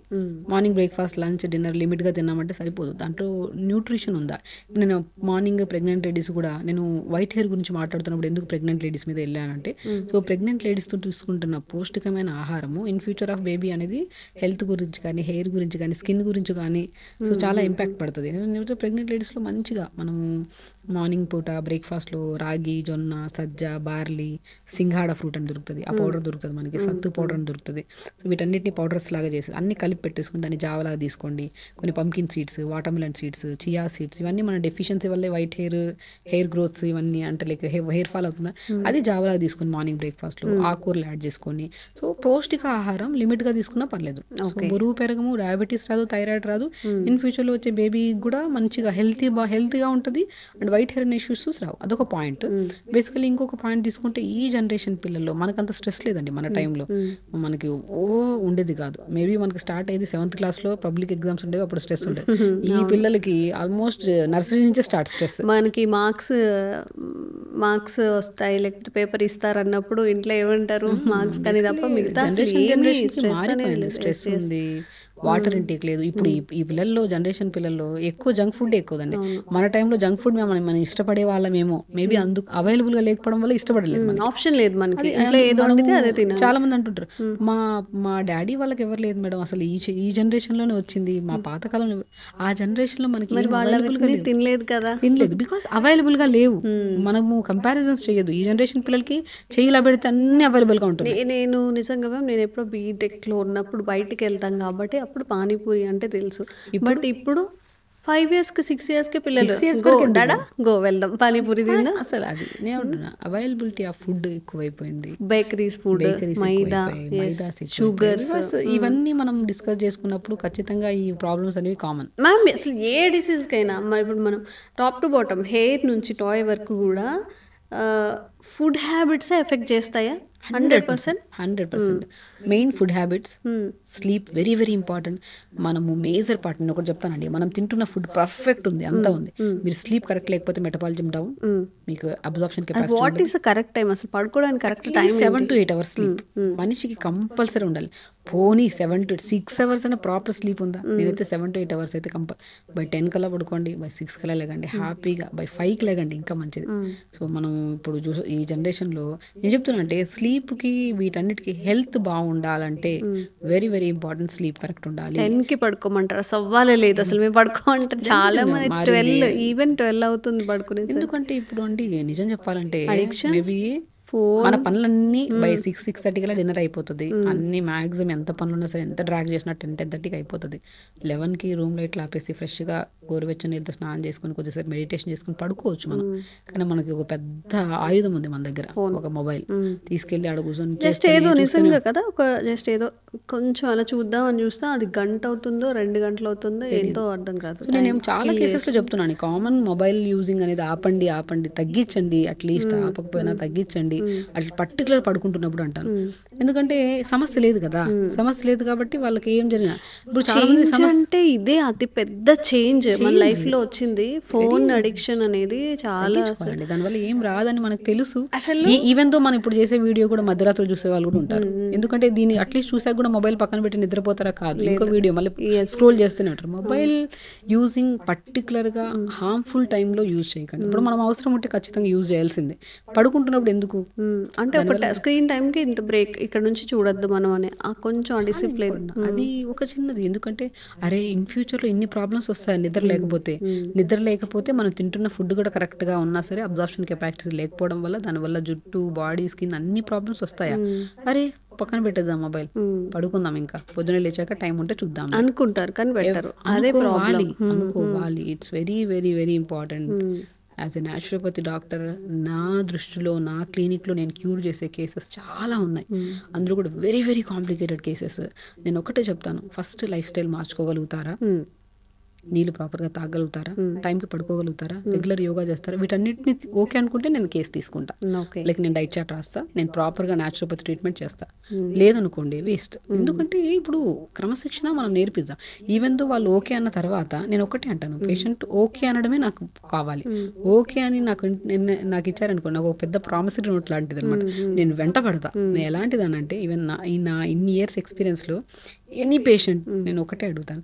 మార్నింగ్ బ్రేక్ఫాస్ట్, లంచ్, డిన్నర్ లిమిట్గా తిన్నామంటే సరిపోదు, దాంట్లో న్యూట్రిషన్ ఉందా. ఇప్పుడు నేను మార్నింగ్ ప్రెగ్నెంట్ లేడీస్ కూడా, నేను వైట్ హెయిర్ గురించి మాట్లాడుతున్నప్పుడు ఎందుకు ప్రెగ్నెంట్ లేడీస్ మీద వెళ్ళానంటే, సో ప్రెగ్నెంట్ లేడీస్తో తీసుకుంటున్న పౌష్టికమైన ఆహారము ఇన్ ఫ్యూచర్ ఆఫ్ బేబీ అనేది హెల్త్ గురించి కానీ, హెయిర్ గురించి కానీ, స్కిన్ గురించి కానీ సో చాలా ఇంపాక్ట్ పడుతుంది. నేను ప్రెగ్నెంట్ లేడీస్లో మంచిగా మనము మార్నింగ్ పూట బ్రేక్ఫాస్ట్లో రాగి, జొన్న, సజ్జ, బార్లీ, సింఘాడ ఫ్రూట్ అని దొరుకుతుంది, ఆ పౌడర్ దొరుకుతుంది మనకి, సత్తు పౌడర్ అని దొరుకుతుంది. సో వీటన్నిటిని పౌడర్స్ లాగా చేసి అన్ని కలిపి పెట్టేసుకుని దాన్ని జావలాగా తీసుకోండి. కొన్ని pumpkin seeds, watermelon seeds, chia seeds, ఇవన్నీ మన డెఫిషియన్సీ వల్లే వైట్ హెయిర్ గ్రోత్స్ ఇవన్నీ అంటే లైక్ హెయిర్ ఫాల్ అవుతుందా, అది జావలాగా తీసుకొని మార్నింగ్ బ్రేక్ఫాస్ట్లో ఆకుకూరలు యాడ్ చేసుకొని, సో పౌష్టిక ఆహారం లిమిట్గా తీసుకున్నా పర్లేదు. బరువు పెరగము, డయాబెటీస్ రాదు, థైరాయిడ్ రాదు, ఇన్ ఫ్యూచర్లో వచ్చే బేబీ కూడా మంచిగా హెల్తీగా ఉంటుంది అండ్ వైట్ హెయిర్ ఇష్యూస్ రావు. అదొక పాయింట్. బేసికలీ ఇంకొక పాయింట్ తీసుకుంటే, ఈ జనరేషన్ పిల్లల్లో మనకంత స్ట్రెస్ లేదండి. మన టైంలో మనకి ఉండేది కాదు. మేబీ మనకి స్టార్ట్ అయ్యేది 7th క్లాస్లో పబ్లిక్ ఎగ్జామ్స్ ఉండేవి, అప్పుడు స్ట్రెస్ ఉండేది. ఈ పిల్లలకి ఆల్మోస్ట్ నర్సరీ నుంచే స్టార్ట్ స్ట్రెస్. మనకి మార్క్స్ వస్తాయి, లేకపోతే పేపర్ ఇస్తారన్నప్పుడు ఇంట్లో ఏమంటారు, మార్క్స్ కానీ తప్ప మిగతా స్ట్రెస్ ఉంది, వాటర్ ఇంటేక్ లేదు. ఇప్పుడు ఈ పిల్లల్లో, జనరేషన్ పిల్లల్లో ఎక్కువ జంక్ ఫుడ్ ఎక్కువదండి. మన టైంలో జంక్ ఫుడ్ మనం ఇష్టపడే వాళ్ళమేమో, మేబీ అందుకు అవైలబుల్ గా లేకపోవడం వల్ల ఇష్టపడలేదు, ఆప్షన్ లేదు మనకి. చాలా మంది అంటుంటారు, మా డాడీ వాళ్ళకి ఎవరు లేదు మేడం, అసలు ఈ జనరేషన్ లోనే వచ్చింది, మా పాతకాలంలో. ఆ జనరేషన్ లో మనకి తినలేదు కదా, తినలేదు బికాస్ అవైలబుల్ గా లేవు. మనము కంపారిజన్స్ చేయదు. ఈ జనరేషన్ పిల్లలకి చేయిలా పెడితే అన్ని అవైలబుల్ గా ఉంటుంది. నేను నిజంగా నేను ఎప్పుడో బీటెక్ లో ఉన్నప్పుడు బయటికి వెళ్తాం కాబట్టి అప్పుడు పానీపూరి అంటే తెలుసు. బట్ ఇప్పుడు 5 yearsకి 6 yearsకి పిల్లలు గో వెళ్దాం పానీపూరి తిందా. అసలు అది నేను అంటున్నా, అవైలబిలిటీ ఆఫ్ ఫుడ్ ఎక్కువైపోయింది. బేకరీస్ ఫుడ్, మైదా, షుగర్స్, ఇవన్నీ మనం డిస్కస్ చేసుకున్నప్పుడు ఖచ్చితంగా ఈ ప్రాబ్లమ్స్ అనేవి కామన్. మ్యామ్ అసలు ఏ డిసీజ్కైనా ఇప్పుడు మనం టాప్ టు బాటమ్ హెయిర్ నుంచి టాయ్ వరకు కూడా ఫుడ్ హ్యాబిట్స్ ఎఫెక్ట్ చేస్తాయా? 100%. Main food habits, sleep very very important. మనము మేజర్ పార్ట్, నేను ఒకటి చెప్తానండి, మనం తింటున్న ఫుడ్ పర్ఫెక్ట్ ఉంది, అంతా ఉంది, మీరు స్లీప్ కరెక్ట్ లేకపోతే మెటబాలిజం డౌన్, మీకు absorption capacity. What is the correct time అసలు పడుకోవడానికి? Correct time 7 to 8 hours sleep మనిషికి కంపల్సరీ ఉండాలి. పోనీ 7 to 6 hours అనే ప్రాపర్ స్లీప్ ఉందా? నేనైతే 7 to 8 hours అయితే బై 10 కల్లా పడుకోండి, బై 6 కల్లా లేకండి, హ్యాపీగా బై 5కి లేకండి, ఇంకా మంచిది. సో మనం ఇప్పుడు ఈ జనరేషన్లో నేను చెప్తున్నా అంటే, స్లీప్కి వీటన్నిటికీ హెల్త్ బాగుండాలంటే very very important, sleep correct ఉండాలి. 10కి పడుకోమంటారు, సవ్వాలే లేదు అసలు. మేము పడుకోమంటారు చాలా మంది 12 అవుతుంది పడుకునే. ఎందుకంటే ఇప్పుడు అండి నిజం చెప్పాలంటే మేబీ మన పనులన్నీ బై 6-6:30 కల్లా డిన్నర్ అయిపోతుంది. అన్ని మాక్సిమం ఎంత పనులు ఉన్నా సరే, ఎంత డ్రాగ్ చేసినా 10-10:30కి అయిపోతుంది. 11కి రూమ్ లైట్లు ఆపేసి ఫ్రెష్గా గోరువెచ్చని నీళ్ళతో స్నానం చేసుకుని కొద్దిసేపు మెడిటేషన్ చేసుకుని పడుకోవచ్చు మనం. కానీ మనకి ఒక పెద్ద ఆయుధం ఉంది మన దగ్గర, ఒక మొబైల్. తీసుకెళ్ళి ఆడ కూర్చొని జస్ట్ ఏదో నిజంగా కదా, ఒక జస్ట్ ఏదో కొంచెం అలా చూద్దాం అని చూస్తా అది గంట అవుతుందో 2 గంటలు అవుతుందో ఏంటో అర్థం కాదు. నేను చాలా కేసెస్లో చెప్తున్నాను, కామన్ మొబైల్ యూజింగ్ అనేది ఆపండి, తగ్గించండి, అట్లీస్ట్ ఆపకపోయినా తగ్గించండి, అట్లా పర్టికులర్ పడుకుంటున్నప్పుడు అంటాను. ఎందుకంటే సమస్య లేదు కదా, సమస్య లేదు కాబట్టి వాళ్ళకి ఏం జరిగినా. ఇప్పుడు చాలా మంది అంటే ఇదే అతి పెద్ద చేంజ్ మన లైఫ్ లో వచ్చింది, ఫోన్ అడిక్షన్ అనేది. చాలా దానివల్ల ఏం రాదని మనకు తెలుసు. అసలు ఈవెన్ తో మనం ఇప్పుడు చేసే వీడియో కూడా మధ్యరాత్రి చూసే వాళ్ళు కూడా ఉంటారు. ఎందుకంటే దీన్ని అట్లీస్ట్ చూసాక కూడా మొబైల్ పక్కన పెట్టి నిద్రపోతారా కాదు, ఇంకో వీడియో మళ్ళీ స్క్రోల్ చేస్తూనే ఉంటారు. మొబైల్ యూజింగ్ పర్టికులర్ గా హార్మ్ఫుల్ టైంలో యూజ్ చేయకండి. ఇప్పుడు మనం అవసరం ఉంటే ఖచ్చితంగా యూజ్ చేయాల్సిందే. పడుకుంటున్నప్పుడు ఎందుకు అంటే ఒక స్క్రీన్ టైంకి ఇంత బ్రేక్, ఇక్కడ నుంచి చూడొద్దు మనం అని కొంచెం డిసిప్లిన్, అది ఒక చిన్నది. ఎందుకంటే అరే ఇన్ ఫ్యూచర్లో ఇన్ని ప్రాబ్లమ్స్ వస్తాయి నిద్ర లేకపోతే మనం తింటున్న ఫుడ్ కూడా కరెక్ట్గా ఉన్నా సరే అబ్జార్ప్షన్ కెపాసిటీ లేకపోవడం వల్ల దానివల్ల జుట్టు, బాడీ, స్కిన్ అన్ని ప్రాబ్లమ్స్ వస్తాయా? అరే పక్కన పెట్టేద్దాం మొబైల్, పడుకుందాం, ఇంకా పొద్దున లేచాక టైం ఉంటే చూద్దాం అనుకుంటారు. కానీ పెట్టరు. అనుకోవాలి. It's very very very important. As a naturopathy doctor నా దృష్టిలో నా క్లినిక్లో నేను క్యూర్ చేసే కేసెస్ చాలా ఉన్నాయి. అందులో కూడా వెరీ వెరీ కాంప్లికేటెడ్ కేసెస్. నేను ఒకటే చెప్తాను, ఫస్ట్ లైఫ్ స్టైల్ మార్చుకోగలుగుతారా, నీళ్ళు ప్రాపర్గా తాగలుగుతారా, టైంకి పడుకోగలుగుతారా, రెగ్యులర్ యోగా చేస్తారా, వీటన్నిటిని ఓకే అనుకుంటే నేను కేసు తీసుకుంటా. లైక్ నేను డైట్ చార్ట్ రాస్తా, నేను ప్రాపర్గా న్యాచురోపతి ట్రీట్మెంట్ చేస్తా. లేదనుకోండి వేస్ట్. ఎందుకంటే ఇప్పుడు క్రమశిక్షణ మనం నేర్పిద్దాం. ఈవెన్ దో వాళ్ళు ఓకే అన్న తర్వాత నేను ఒకటే అంటాను, పేషెంట్ ఓకే అనడమే నాకు కావాలి. ఓకే అని నాకు ఇచ్చారనుకోండి, నాకు ఒక పెద్ద ప్రామిసరీ నోట్ లాంటిది అనమాట. నేను వెంట పడతా. నేను ఎలాంటిదానంటే ఈవెన్ నా ఇన్ని ఇయర్స్ ఎక్స్పీరియన్స్లో ఎనీ పేషెంట్ నేను ఒకటే అడుగుతాను,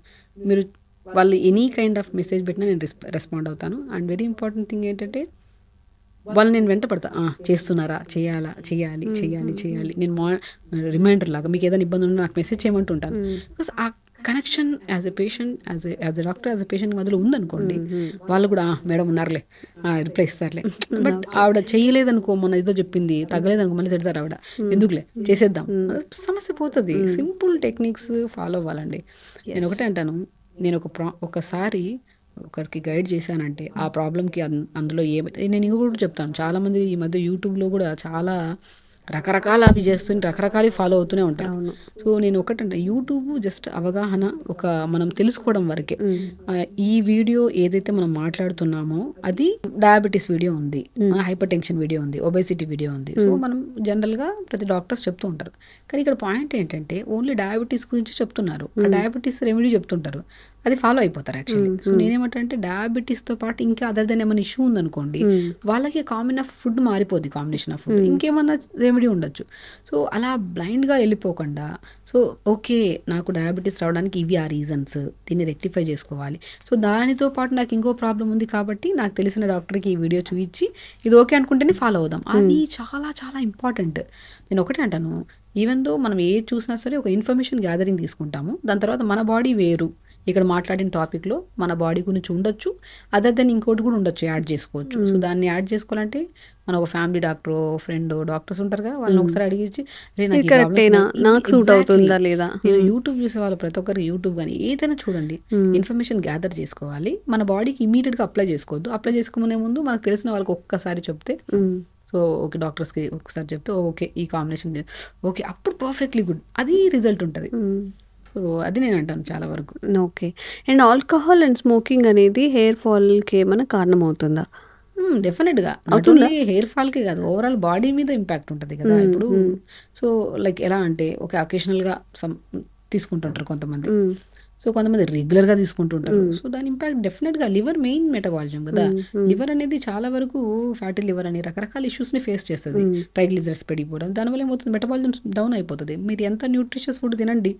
మీరు వాళ్ళు ఎనీ కైండ్ ఆఫ్ మెసేజ్ పెట్టినా నేను రెస్పాండ్ అవుతాను. అండ్ వెరీ ఇంపార్టెంట్ థింగ్ ఏంటంటే వాళ్ళు నేను వెంట పడతా, చేస్తున్నారా, చేయాలి. నేను రిమైండర్ లాగా మీకు ఏదైనా ఇబ్బంది ఉన్నా నాకు మెసేజ్ చేయమంటూ ఉంటాను. బికాస్ ఆ connection as a patient, as a doctor, as a patient మధ్యలో ఉందనుకోండి, వాళ్ళు కూడా మేడం ఉన్నారులే, రిప్లై ఇస్తారులే. బట్ ఆవిడ చేయలేదనుకో, మొన్న ఏదో చెప్పింది, తగ్గలేదనుకో మళ్ళీ తిడతారు ఆవిడ, ఎందుకులే చేసేద్దాం, సమస్య పోతుంది. సింపుల్ టెక్నిక్స్ ఫాలో అవ్వాలండి. నేను ఒకటే అంటాను, నేను ఒకసారి ఒకరికి గైడ్ చేశానంటే ఆ ప్రాబ్లంకి అందులో ఏమైతే, నేను ఇంకో కూడా చెప్తాను, చాలామంది ఈ మధ్య యూట్యూబ్లో కూడా చాలా రకరకాల అవి చేస్తూనే రకరకాలు ఫాలో అవుతూనే ఉంటారు. సో నేను ఒకటంటే యూట్యూబ్ జస్ట్ అవగాహన, ఒక మనం తెలుసుకోవడం వరకే. ఈ వీడియో ఏదైతే మనం మాట్లాడుతున్నామో అది డయాబెటీస్ వీడియో ఉంది, హైపర్ టెన్షన్ వీడియో ఉంది, ఒబేసిటీ వీడియో ఉంది. సో మనం జనరల్గా ప్రతి డాక్టర్స్ చెప్తూ ఉంటారు. కానీ ఇక్కడ పాయింట్ ఏంటంటే ఓన్లీ డయాబెటీస్ గురించి చెప్తున్నారు, ఆ డయాబెటీస్ రెమెడీ చెప్తుంటారు, అది ఫాలో అయిపోతారు యాక్చువల్లీ. సో నేనేమంటే డయాబెటీస్తో పాటు ఇంకా అదర్ దెన్ ఏమైనా ఇష్యూ ఉందనుకోండి, వాళ్ళకి కామన్ ఆఫ్ ఫుడ్ మారిపోద్ది, కాంబినేషన్ ఆఫ్ ఫుడ్, ఇంకేమన్నా రెమెడీ ఉండొచ్చు. సో అలా బ్లైండ్గా వెళ్ళిపోకుండా, సో ఓకే నాకు డయాబెటీస్ రావడానికి ఇవి ఆ రీజన్స్, దీన్ని రెక్టిఫై చేసుకోవాలి. సో దానితో పాటు నాకు ఇంకో ప్రాబ్లం ఉంది కాబట్టి నాకు తెలిసిన డాక్టర్కి ఈ వీడియో చూపించి ఇది ఓకే అనుకుంటేనే ఫాలో అవుదాం. అది చాలా చాలా ఇంపార్టెంట్. నేను ఒకటే అంటాను, ఈవెన్ దో మనం ఏది చూసినా సరే ఒక ఇన్ఫర్మేషన్ గ్యాదరింగ్ తీసుకుంటాము, దాని తర్వాత మన బాడీ వేరు, ఇక్కడ మాట్లాడిన టాపిక్లో మన బాడీ గురించి ఉండొచ్చు, అదర్ దెన్ ఇంకోటి కూడా ఉండొచ్చు, యాడ్ చేసుకోవచ్చు. సో దాన్ని యాడ్ చేసుకోవాలంటే మన ఒక ఫ్యామిలీ డాక్టర్, ఫ్రెండ్ డాక్టర్స్ ఉంటారు కదా, వాళ్ళని ఒకసారి అడిగించి నాకు సూట్ అవుతుందా లేదా. నేను యూట్యూబ్ చూసే వాళ్ళు ప్రతి ఒక్కరికి యూట్యూబ్ కానీ ఏదైనా చూడండి, ఇన్ఫర్మేషన్ గ్యాదర్ చేసుకోవాలి, మన బాడీకి ఇమీడియట్గా అప్లై చేసుకోవద్దు. అప్లై చేసుకునే ముందు మనకు తెలిసిన వాళ్ళకి ఒక్కసారి చెప్తే, సో ఓకే డాక్టర్స్కి ఒకసారి చెప్తే ఓకే ఈ కాంబినేషన్ ఓకే, అప్పుడు పర్ఫెక్ట్లీ గుడ్, అది రిజల్ట్ ఉంటుంది. సో అది నేను అంటాను చాలా వరకు. Okay. And alcohol and smoking అనేది హెయిర్ ఫాల్కి ఏమైనా కారణం అవుతుందా? డెఫినెట్గా అవుతుంది. హెయిర్ ఫాల్కే కాదు, ఓవరాల్ బాడీ మీద ఇంపాక్ట్ ఉంటుంది కదా ఇప్పుడు. సో లైక్ ఎలా అంటే ఒక అకేషనల్గా తీసుకుంటుంటారు కొంతమంది, సో కొంతమంది రెగ్యులర్గా తీసుకుంటుంటారు. సో దాని ఇంపాక్ట్ డెఫినెట్గా లివర్ మెయిన్ మెటబాలిజం కదా. లివర్ అనేది చాలా వరకు ఫ్యాటీ లివర్ అని రకరకాల ఇష్యూస్ని ఫేస్ చేస్తుంది. ట్రైగ్లిజరైడ్స్ పెరిగిపోవడం, దానివల్ల ఏమవుతుంది, మెటబాలిజం డౌన్ అయిపోతుంది. మీరు ఎంత న్యూట్రిషియస్ ఫుడ్ తినండి,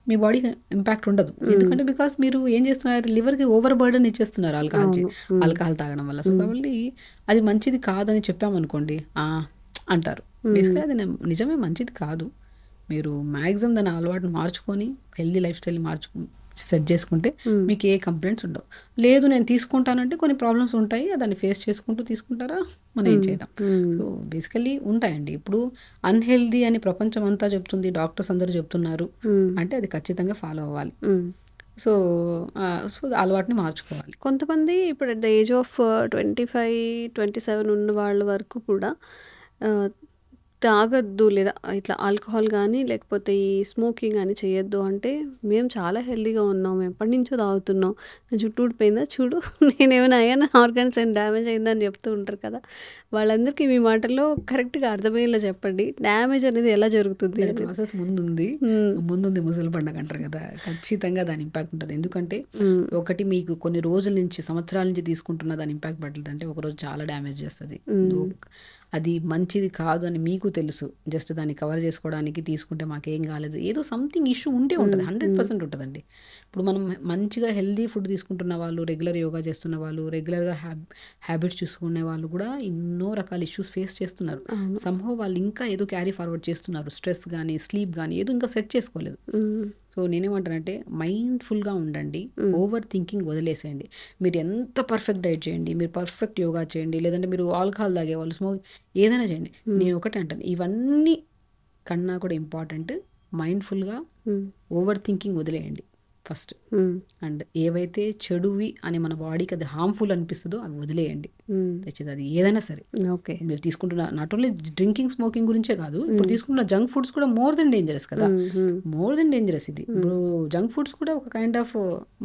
మీ బాడీకి ఇంపాక్ట్ ఉండదు. ఎందుకంటే బికాస్ మీరు ఏం చేస్తున్నారు, లివర్కి ఓవర్ బర్డన్ ఇచ్చేస్తున్నారు ఆల్కహాల్ తాగడం వల్ల. సో కాబట్టి అది మంచిది కాదని చెప్పామనుకోండి అంటారు. బేసిక్గా అది నిజమే మంచిది కాదు. మీరు మ్యాక్సిమం దాని అలవాటును మార్చుకొని హెల్దీ లైఫ్ స్టైల్ సెట్ చేసుకుంటే మీకు ఏ కంప్లైంట్స్ ఉండవు. లేదు నేను తీసుకుంటానంటే కొన్ని ప్రాబ్లమ్స్ ఉంటాయి, దాన్ని ఫేస్ చేసుకుంటూ తీసుకుంటారా, మనం ఏం చేయడం. సో బేసికలీ ఉంటాయండి. ఇప్పుడు అన్హెల్దీ అని ప్రపంచం అంతా చెప్తుంది, డాక్టర్స్ అందరూ చెప్తున్నారు అంటే అది ఖచ్చితంగా ఫాలో అవ్వాలి. సో అలవాటుని మార్చుకోవాలి. కొంతమంది ఇప్పుడు అట్ ద ఏజ్ ఆఫ్ 25-27 ఉన్న వాళ్ళ వరకు కూడా తాగొద్దు, లేదా ఇట్లా ఆల్కహాల్ కానీ లేకపోతే ఈ స్మోకింగ్ కానీ చేయొద్దు అంటే, మేము చాలా హెల్తీగా ఉన్నాం, మేము ఎప్పటి నుంచో తాగుతున్నాం, నా చుట్టూ ఊడిపోయిందా చూడు, నేనేమైనా అయ్యానా, ఆర్గాన్స్ ఏమైనా డ్యామేజ్ అయిందని చెప్తూ ఉంటారు కదా. వాళ్ళందరికీ మీ మాటల్లో కరెక్ట్గా అర్థమయ్యేలా చెప్పండి, డ్యామేజ్ అనేది ఎలా జరుగుతుంది. ప్రాసెస్ ముందుంది ముసలి పండుగ అంటారు కదా, ఖచ్చితంగా దాని ఇంపాక్ట్ ఉంటుంది. ఎందుకంటే ఒకటి మీకు కొన్ని రోజుల నుంచి సంవత్సరాల నుంచి తీసుకుంటున్న దాని ఇంపాక్ట్ పడుతుంది అంటే ఒకరోజు చాలా డ్యామేజ్ చేస్తుంది. అది మంచిది కాదు అని మీకు తెలుసు, జస్ట్ దాన్ని కవర్ చేసుకోవడానికి తీసుకుంటే మాకేం కాలేదు, ఏదో సంథింగ్ ఇష్యూ ఉంటే ఉంటుంది, 100% ఉంటుందండి. ఇప్పుడు మనం మంచిగా హెల్దీ ఫుడ్ తీసుకుంటున్న వాళ్ళు, రెగ్యులర్ యోగా చేస్తున్న వాళ్ళు, రెగ్యులర్గా హ్యాబిట్స్ చూసుకునే వాళ్ళు కూడా ఎన్నో రకాల ఇష్యూస్ ఫేస్ చేస్తున్నారు. సంహో వాళ్ళు ఇంకా ఏదో క్యారీ ఫార్వర్డ్ చేస్తున్నారు, స్ట్రెస్ కానీ స్లీప్ కానీ ఏదో ఇంకా సెట్ చేసుకోలేదు. సో నేనేమంటానంటే మైండ్ఫుల్గా ఉండండి, ఓవర్ థింకింగ్ వదిలేసేయండి. మీరు ఎంత పర్ఫెక్ట్ డైట్ చేయండి, మీరు పర్ఫెక్ట్ యోగా చేయండి, లేదంటే మీరు ఆల్కహాల్ తాగేవాళ్ళు, స్మోక్ ఏదైనా చేయండి, నేను ఒకటే అంటాను, ఇవన్నీ కన్నా కూడా ఇంపార్టెంట్ మైండ్ఫుల్గా ఓవర్ థింకింగ్ వదిలేయండి. ఫస్ట్. అండ్ ఏవైతే చెడువి అని మన బాడీకి అది హార్మ్ఫుల్ అనిపిస్తుందో అవి వదిలేయండి తెచ్చేది, అది ఏదైనా సరే. ఓకే. మీరు తీసుకుంటున్న నాట్ ఓన్లీ డ్రింకింగ్ స్మోకింగ్ గురించే కాదు, ఇప్పుడు తీసుకుంటున్న జంక్ ఫుడ్స్ కూడా మోర్ దెన్ డేంజరస్ కదా, మోర్ దెన్ డేంజరస్. ఇది ఇప్పుడు జంక్ ఫుడ్స్ కూడా ఒక కైండ్ ఆఫ్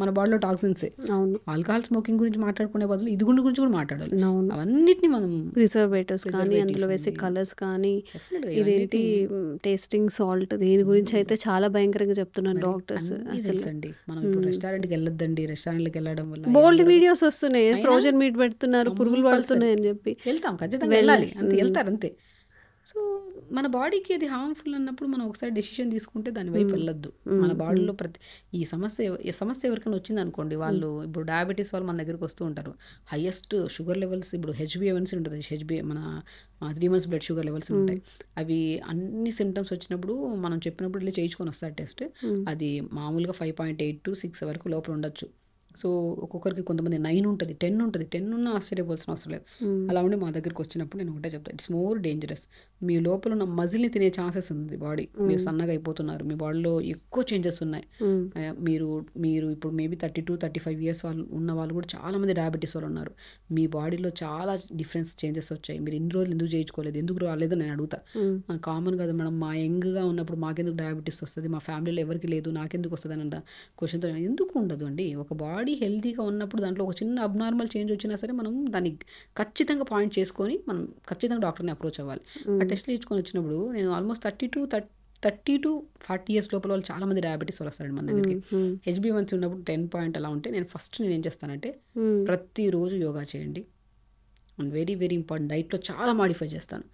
మన బాడీలో టాక్సిన్సే. అవును. ఆల్కహాల్ స్మోకింగ్ గురించి మాట్లాడుకునే బదులు ఇది గురించి కూడా మాట్లాడాలి. అవన్నిటిని మనం ప్రిజర్వేటివ్స్ కానీ అందులో వేసే కలర్స్ కానీ ఇదేంటి టేస్టింగ్ సాల్ట్ దీని గురించి అయితే చాలా భయంకరంగా చెప్తున్నారు డాక్టర్స్. అసలు అండి మనం ఇప్పుడు రెస్టారెంట్కి వెళ్ళొద్దండి, రెస్టారెంట్కి వెళ్ళడం వల్ల బోల్డ్ వీడియోస్ వస్తున్నాయి, ఫ్రోజన్ మీట్ పెడుతున్నారు, పురుగులు పడుతున్నాయి అని చెప్పి. వెళ్తాం, ఖచ్చితంగా వెళ్ళాలి, అంతే వెళ్తారు అంతే. సో మన బాడీకి అది హార్మ్ఫుల్ అన్నప్పుడు మనం ఒకసారి డెసిషన్ తీసుకుంటే దాని వైపు వెళ్ళొద్దు. మన బాడీలో ఈ సమస్య ఎవరికైనా వచ్చింది అనుకోండి, వాళ్ళు ఇప్పుడు డయాబెటీస్ వాళ్ళు మన దగ్గరికి వస్తూ ఉంటారు, హైయెస్ట్ షుగర్ లెవెల్స్, ఇప్పుడు HbA1c ఉంటుంది, మన 3 months బ్లడ్ షుగర్ లెవెల్స్ ఉంటాయి. అవి అన్ని సిమ్టమ్స్ వచ్చినప్పుడు మనం చెప్పినప్పుడు వెళ్ళి చేయించుకొని వస్తారు టెస్ట్. అది మామూలుగా 5.8 to 6 వరకు లోపల ఉండొచ్చు. సో ఒక్కొక్కరికి కొంతమంది 9 ఉంటుంది, 10 ఉంటుంది, 10 ఉన్నా ఆశ్చర్యపోవాల్సిన అవసరం లేదు. అలా ఉండి మా దగ్గరికి వచ్చినప్పుడు నేను ఒకటే చెప్తాను, ఇట్స్ మోర్ డేంజరస్. మీ లోపల ఉన్న మజిల్ని తినే ఛాన్సెస్ ఉంది బాడీ. మీరు సన్నగా అయిపోతున్నారు, మీ బాడీలో ఎక్కువ చేంజెస్ ఉన్నాయి. మీరు ఇప్పుడు మేబీ 32-35 years వాళ్ళు ఉన్న వాళ్ళు కూడా చాలామంది డయాబెటీస్ వాళ్ళు ఉన్నారు. మీ బాడీలో చాలా డిఫరెన్స్ చేంజెస్ వచ్చాయి. మీరు ఇన్ని రోజులు ఎందుకు చేయించుకోలేదు, ఎందుకు రాలేదో నేను అడుగుతా. కామన్ కదా మేడం, మా యంగ్గా ఉన్నప్పుడు మాకెందుకు డయాబెటీస్ వస్తుంది, మా ఫ్యామిలీలో ఎవరికి లేదు, నాకెందుకు వస్తుంది అని క్వశ్చన్తో ఎందుకు ఉండదు అండి. ఒక బాడీ హెల్తీగా ఉన్నప్పుడు దాంట్లో ఒక చిన్న అబ్నార్మల్ చేంజ్ వచ్చినా సరే మనం దాన్ని ఖచ్చితంగా పాయింట్ చేసుకొని మనం ఖచ్చితంగా డాక్టర్ని అప్రోచ్ అవ్వాలి. ఆ టెస్ట్లు ఇచ్చుకొని వచ్చినప్పుడు నేను ఆల్మోస్ట్ 30 to 40 years లోపల వాళ్ళు చాలా మంది డయాబెటీస్ వాళ్ళు వస్తారండి మన దగ్గరికి. HbA1c ఉన్నప్పుడు 10 point అలా ఉంటే నేను ఏం చేస్తానంటే ప్రతిరోజు యోగా చేయండి. అండ్ వెరీ వెరీ ఇంపార్టెంట్, డైట్లో చాలా మాడిఫై చేస్తాను.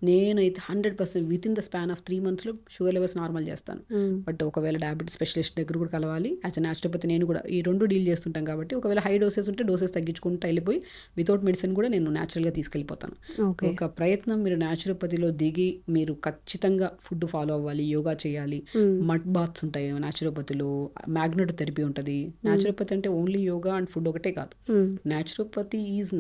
నేనైతే 100% with in the span of 3 months sugar levels normal చేస్తాను. బట్ ఒకవేళ డయాబెటీస్ స్పెషలిస్ట్ దగ్గర కూడా కలవాలి. యాజ్ అ న్యాచురోపతి నేను కూడా ఈ రెండు డీల్ చేస్తుంటాం కాబట్టి ఒకవేళ హై డోసెస్ ఉంటే డోసెస్ తగ్గించుకుంటూ వెళ్ళిపోయి వితౌట్ మెడిసిన్ కూడా నేను న్యాచురల్గా తీసుకెళ్ళిపోతాను. ఒక ప్రయత్నం మీరు న్యాచురోపతిలో దిగి మీరు ఖచ్చితంగా ఫుడ్ ఫాలో అవ్వాలి, యోగా చేయాలి. మడ్ బాత్స్ ఉంటాయి న్యాచురోపతిలో, మ్యాగ్నెట్ థెరపీ ఉంటుంది. న్యాచురోపతి అంటే ఓన్లీ యోగా అండ్ ఫుడ్ ఒకటే కాదు, న్యాచురోపతి ఈజ్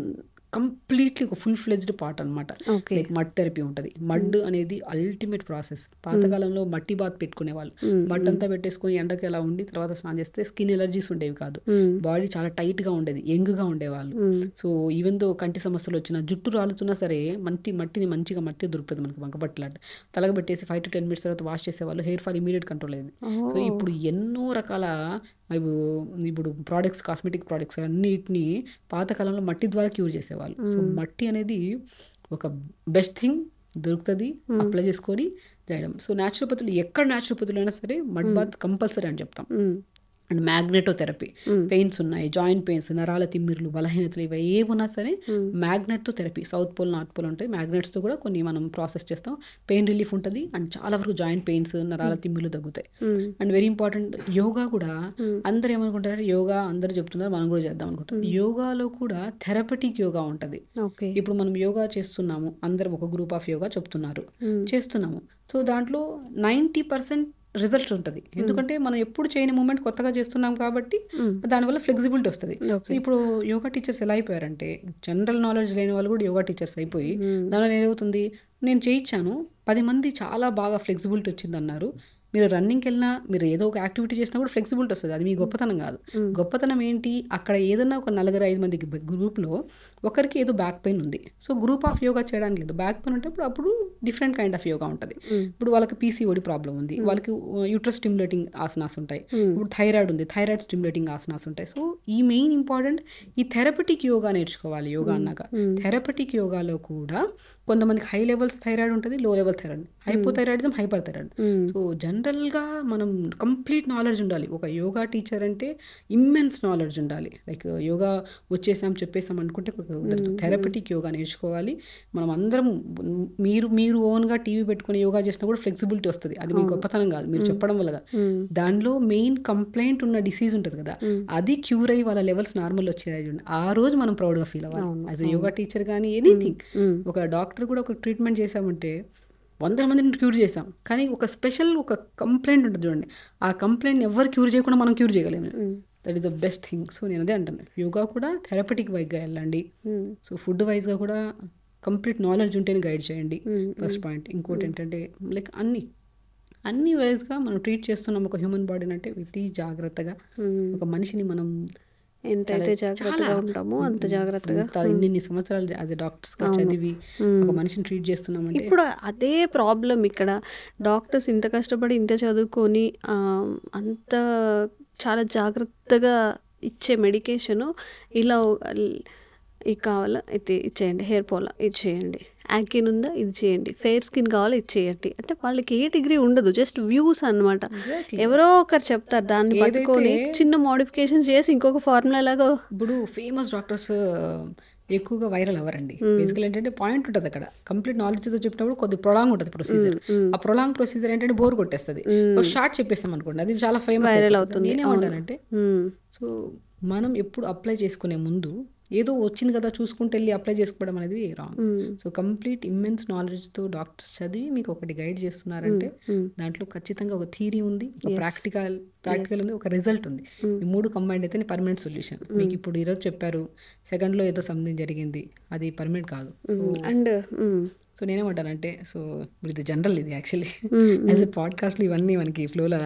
కంప్లీట్లీ ఒక ఫుల్ ఫ్లెజ్డ్ పార్ట్ అనమాట. లైక్ మడ్ థెరపీ ఉంటుంది. మడ్ అనేది అల్టిమేట్ ప్రాసెస్. పాతకాలంలో మట్టి బాత్ పెట్టుకునేవాళ్ళు, మడ్ అంతా పెట్టేసుకొని ఎండకి ఎలా ఉండి తర్వాత స్నానం చేస్తే స్కిన్ ఎలర్జీస్ ఉండేవి కాదు, బాడీ చాలా టైట్గా ఉండేది, యంగ్గా ఉండేవాళ్ళు. సో ఈవెన్ దో కంటి సమస్యలు వచ్చినా, జుట్టు రాలుతున్నా సరే మట్టిని మంచిగా మట్టి దొరుకుతుంది మనకు బంకపట్లాంటి, తలగ పెట్టేసి 5 to 10 minutes తర్వాత వాష్ చేసేవాళ్ళు, హెయిర్ ఫాల్ ఇమీడియట్ కంట్రోల్ అయింది. సో ఇప్పుడు ఎన్నో రకాల ఇప్పుడు ప్రోడక్ట్స్, కాస్మెటిక్ ప్రోడక్ట్స్ అన్నిటిని పాతకాలంలో మట్టి ద్వారా క్యూర్ చేసేవాళ్ళు. సో మట్టి అనేది ఒక బెస్ట్ థింగ్, దొరుకుతుంది, అప్లై చేసుకొని చేయడం. సో న్యాచురోపతులు ఎక్కడ న్యాచురోపతులు అయినా సరే మడ్ బాత్ కంపల్సరీ అని చెప్తాం. అండ్ మ్యాగ్నెటోథెరపీ, పెయిన్స్ ఉన్నాయి, జాయింట్ పెయిన్స్, నరాల తిమ్మిర్లు, బలహీనతలు, ఇవి ఏమున్నా సరే మ్యాగ్నెట్తో therapy. South pole, north pole ఉంటాయి, మ్యాగ్నెట్స్తో కూడా కొన్ని మనం ప్రాసెస్ చేస్తాం. పెయిన్ రిలీఫ్ ఉంటుంది అండ్ చాలా వరకు జాయింట్ పెయిన్స్, నరాల తిమ్మిర్లు తగ్గుతాయి. అండ్ వెరీ ఇంపార్టెంట్, యోగా కూడా అందరు ఏమనుకుంటారు, యోగా అందరూ చెప్తున్నారు మనం కూడా చేద్దాం అనుకుంటాం. యోగాలో కూడా థెరపటిక్ యోగా ఉంటుంది. ఇప్పుడు మనం యోగా చేస్తున్నాము, అందరం ఒక గ్రూప్ ఆఫ్ యోగా చెప్తున్నారు, చేస్తున్నాము. సో దాంట్లో 90% రిజల్ట్ ఉంటుంది. ఎందుకంటే మనం ఎప్పుడు చేయని మూమెంట్ కొత్తగా చేస్తున్నాం కాబట్టి దానివల్ల ఫ్లెక్సిబిలిటీ వస్తుంది. సో ఇప్పుడు యోగా టీచర్స్ ఎలా అయిపోయారంటే, జనరల్ నాలెడ్జ్ లేని వాళ్ళు కూడా యోగా టీచర్స్ అయిపోయి దానివల్ల ఏమవుతుంది, నేను చేయించాను 10 మంది చాలా బాగా ఫ్లెక్సిబిలిటీ వచ్చింది అన్నారు. మీరు రన్నింగ్కి వెళ్ళినా, మీరు ఏదో ఒక యాక్టివిటీ చేసినా కూడా ఫ్లెక్సిబిలిటీ వస్తుంది. అది మీ గొప్పతనం కాదు. గొప్పతనం ఏంటి, అక్కడ ఏదన్నా ఒక 4-5 మంది గ్రూప్లో ఒకరికి ఏదో బ్యాక్ పెయిన్ ఉంది, సో గ్రూప్ ఆఫ్ యోగా చేయడానికి లేదు. బ్యాక్ పెయిన్ ఉంటే అప్పుడు డిఫరెంట్ కైండ్ ఆఫ్ యోగా ఉంటుంది. ఇప్పుడు వాళ్ళకి PCOD ప్రాబ్లం ఉంది, వాళ్ళకి యూట్రస్ స్టిమ్యులేటింగ్ ఆసనాస్ ఉంటాయి. ఇప్పుడు థైరాయిడ్ ఉంది, థైరాయిడ్ స్టిమ్యులేటింగ్ ఆసనాస్ ఉంటాయి. సో ఈ మెయిన్ ఇంపార్టెంట్ ఈ థెరపటిక్ యోగా నేర్చుకోవాలి. యోగా అన్నాక థెరపటిక్ యోగాలో కూడా కొంతమందికి హై లెవెల్స్ థైరాయిడ్ ఉంటుంది, లో level thyroid, hypothyroidism, hyper thyroid. So జనరల్గా మనం కంప్లీట్ నాలెడ్జ్ ఉండాలి. ఒక యోగా టీచర్ అంటే ఇమ్మెన్స్ నాలెడ్జ్ ఉండాలి. లైక్ యోగా వచ్చేసాం చెప్పేసాం అనుకుంటే కుదరదు. థెరపటిక్ యోగా నేర్చుకోవాలి. మనం అందరం మీరు ఓన్గా టీవీ పెట్టుకుని యోగా చేసినా కూడా ఫ్లెక్సిబిలిటీ వస్తుంది. అది మీ గొప్పతనం కాదు, మీరు చెప్పడం వల్ల. దానిలో మెయిన్ కంప్లైంట్ ఉన్న డిసీజ్ ఉంటుంది కదా, అది క్యూర్ అయ్యి వాళ్ళ లెవెల్స్ నార్మల్ వచ్చేది, ఆ రోజు మనం ప్రౌడ్గా ఫీల్ అవ్వాలి. యాజ్ అ యోగా టీచర్ కానీ ఎనీథింగ్. ఒక డాక్టర్ కూడా ఒక ట్రీట్మెంట్ చేసామంటే 100 మందిని క్యూర్ చేసాం, కానీ ఒక స్పెషల్ ఒక కంప్లైంట్ ఉంటుంది చూడండి, ఆ కంప్లైంట్ ఎవరు క్యూర్ చేయకుండా మనం క్యూర్ చేయగలేము. That is the best thing. So నేను అదే అంటాను, యోగా కూడా థెరపటిక్ వైజ్గా వెళ్ళండి. సో ఫుడ్ వైజ్గా కూడా కంప్లీట్ నాలెడ్జ్ ఉంటేనే గైడ్ చేయండి, ఫస్ట్ పాయింట్. ఇంకోటి ఏంటంటే లైక్ అన్ని వేస్గా మనం ట్రీట్ చేస్తున్నాం ఒక హ్యూమన్ బాడీని అంటే విత్ జాగ్రత్తగా ఒక మనిషిని మనం ఎంతైతే జాగ్రత్తగా ఉంటామో అంత జాగ్రత్తగా ఇన్ని సంవత్సరాలు యాజ్ ఎ డాక్టర్స్గా చదివి ఒక మనిషిని ట్రీట్ చేస్తున్నామంటే ఇప్పుడు అదే ప్రాబ్లం ఇక్కడ. డాక్టర్స్ ఇంత కష్టపడి ఇంత చదువుకొని అంత చాలా జాగ్రత్తగా ఇచ్చే మెడికేషను ఇలా ఇది కావాలా ఇది ఇచ్చేయండి, హెయిర్ ఫాల్ ఇది చేయండి, యాకిన్ ఉందా ఇది చేయండి, ఫెయిర్ స్కిన్ కావాలా ఇది చేయండి అంటే వాళ్ళకి ఏ డిగ్రీ ఉండదు, జస్ట్ వ్యూస్ అనమాట. ఎవరో ఒకరు చెప్తారు, దాన్ని పట్టుకొని చిన్న మోడిఫికేషన్స్ చేసి ఇంకొక ఫార్ములా లాగా. ఇప్పుడు ఫేమస్ డాక్టర్స్ ఎక్కువగా వైరల్ అవ్వరండి. బేసికల్ ఏంటంటే పాయింట్ ఉంటుంది అక్కడ, కంప్లీట్ నాలెడ్జ్ చెప్పినప్పుడు కొద్ది ప్రొలాంగ్ ఉంటుంది ప్రొసీజర్. ఆ ప్రొలాంగ్ ప్రొసీజర్ ఏంటంటే బోర్ కొట్టేస్తుంది. ఒక షార్ట్ చెప్పేస్తాం అనుకోండి, అది చాలా ఫేమస్ వైరల్ అవుతుంది. నేనేమంటానంటే సో మనం ఎప్పుడు అప్లై చేసుకునే ముందు ఏదో వచ్చింది కదా చూసుకుంటూ వెళ్ళి అప్లై చేసుకోవడం అనేది రాంగ్. సో కంప్లీట్ ఇమ్మెన్స్ నాలెడ్జ్తో డాక్టర్స్ చదివి మీకు ఒకటి గైడ్ చేస్తున్నారంటే దాంట్లో ఖచ్చితంగా ఒక థియరీ ఉంది, ఒక ప్రాక్టికల్ ఉంది, ఒక రిజల్ట్ ఉంది. ఈ మూడు కంబైండ్ అయితేనే పర్మనెంట్ సొల్యూషన్. మీకు ఇప్పుడు ఈరోజు చెప్పారు, సెకండ్లో ఏదో సంథింగ్ జరిగింది, అది పర్మనెంట్ కాదు. అండ్ సో నేనేమంటానంటే, సో ఇది జనరల్, ఇది యాక్చువల్లీ యాజ్ ఎ పాడ్కాస్ట్లో ఇవన్నీ మనకి ఫ్లోలో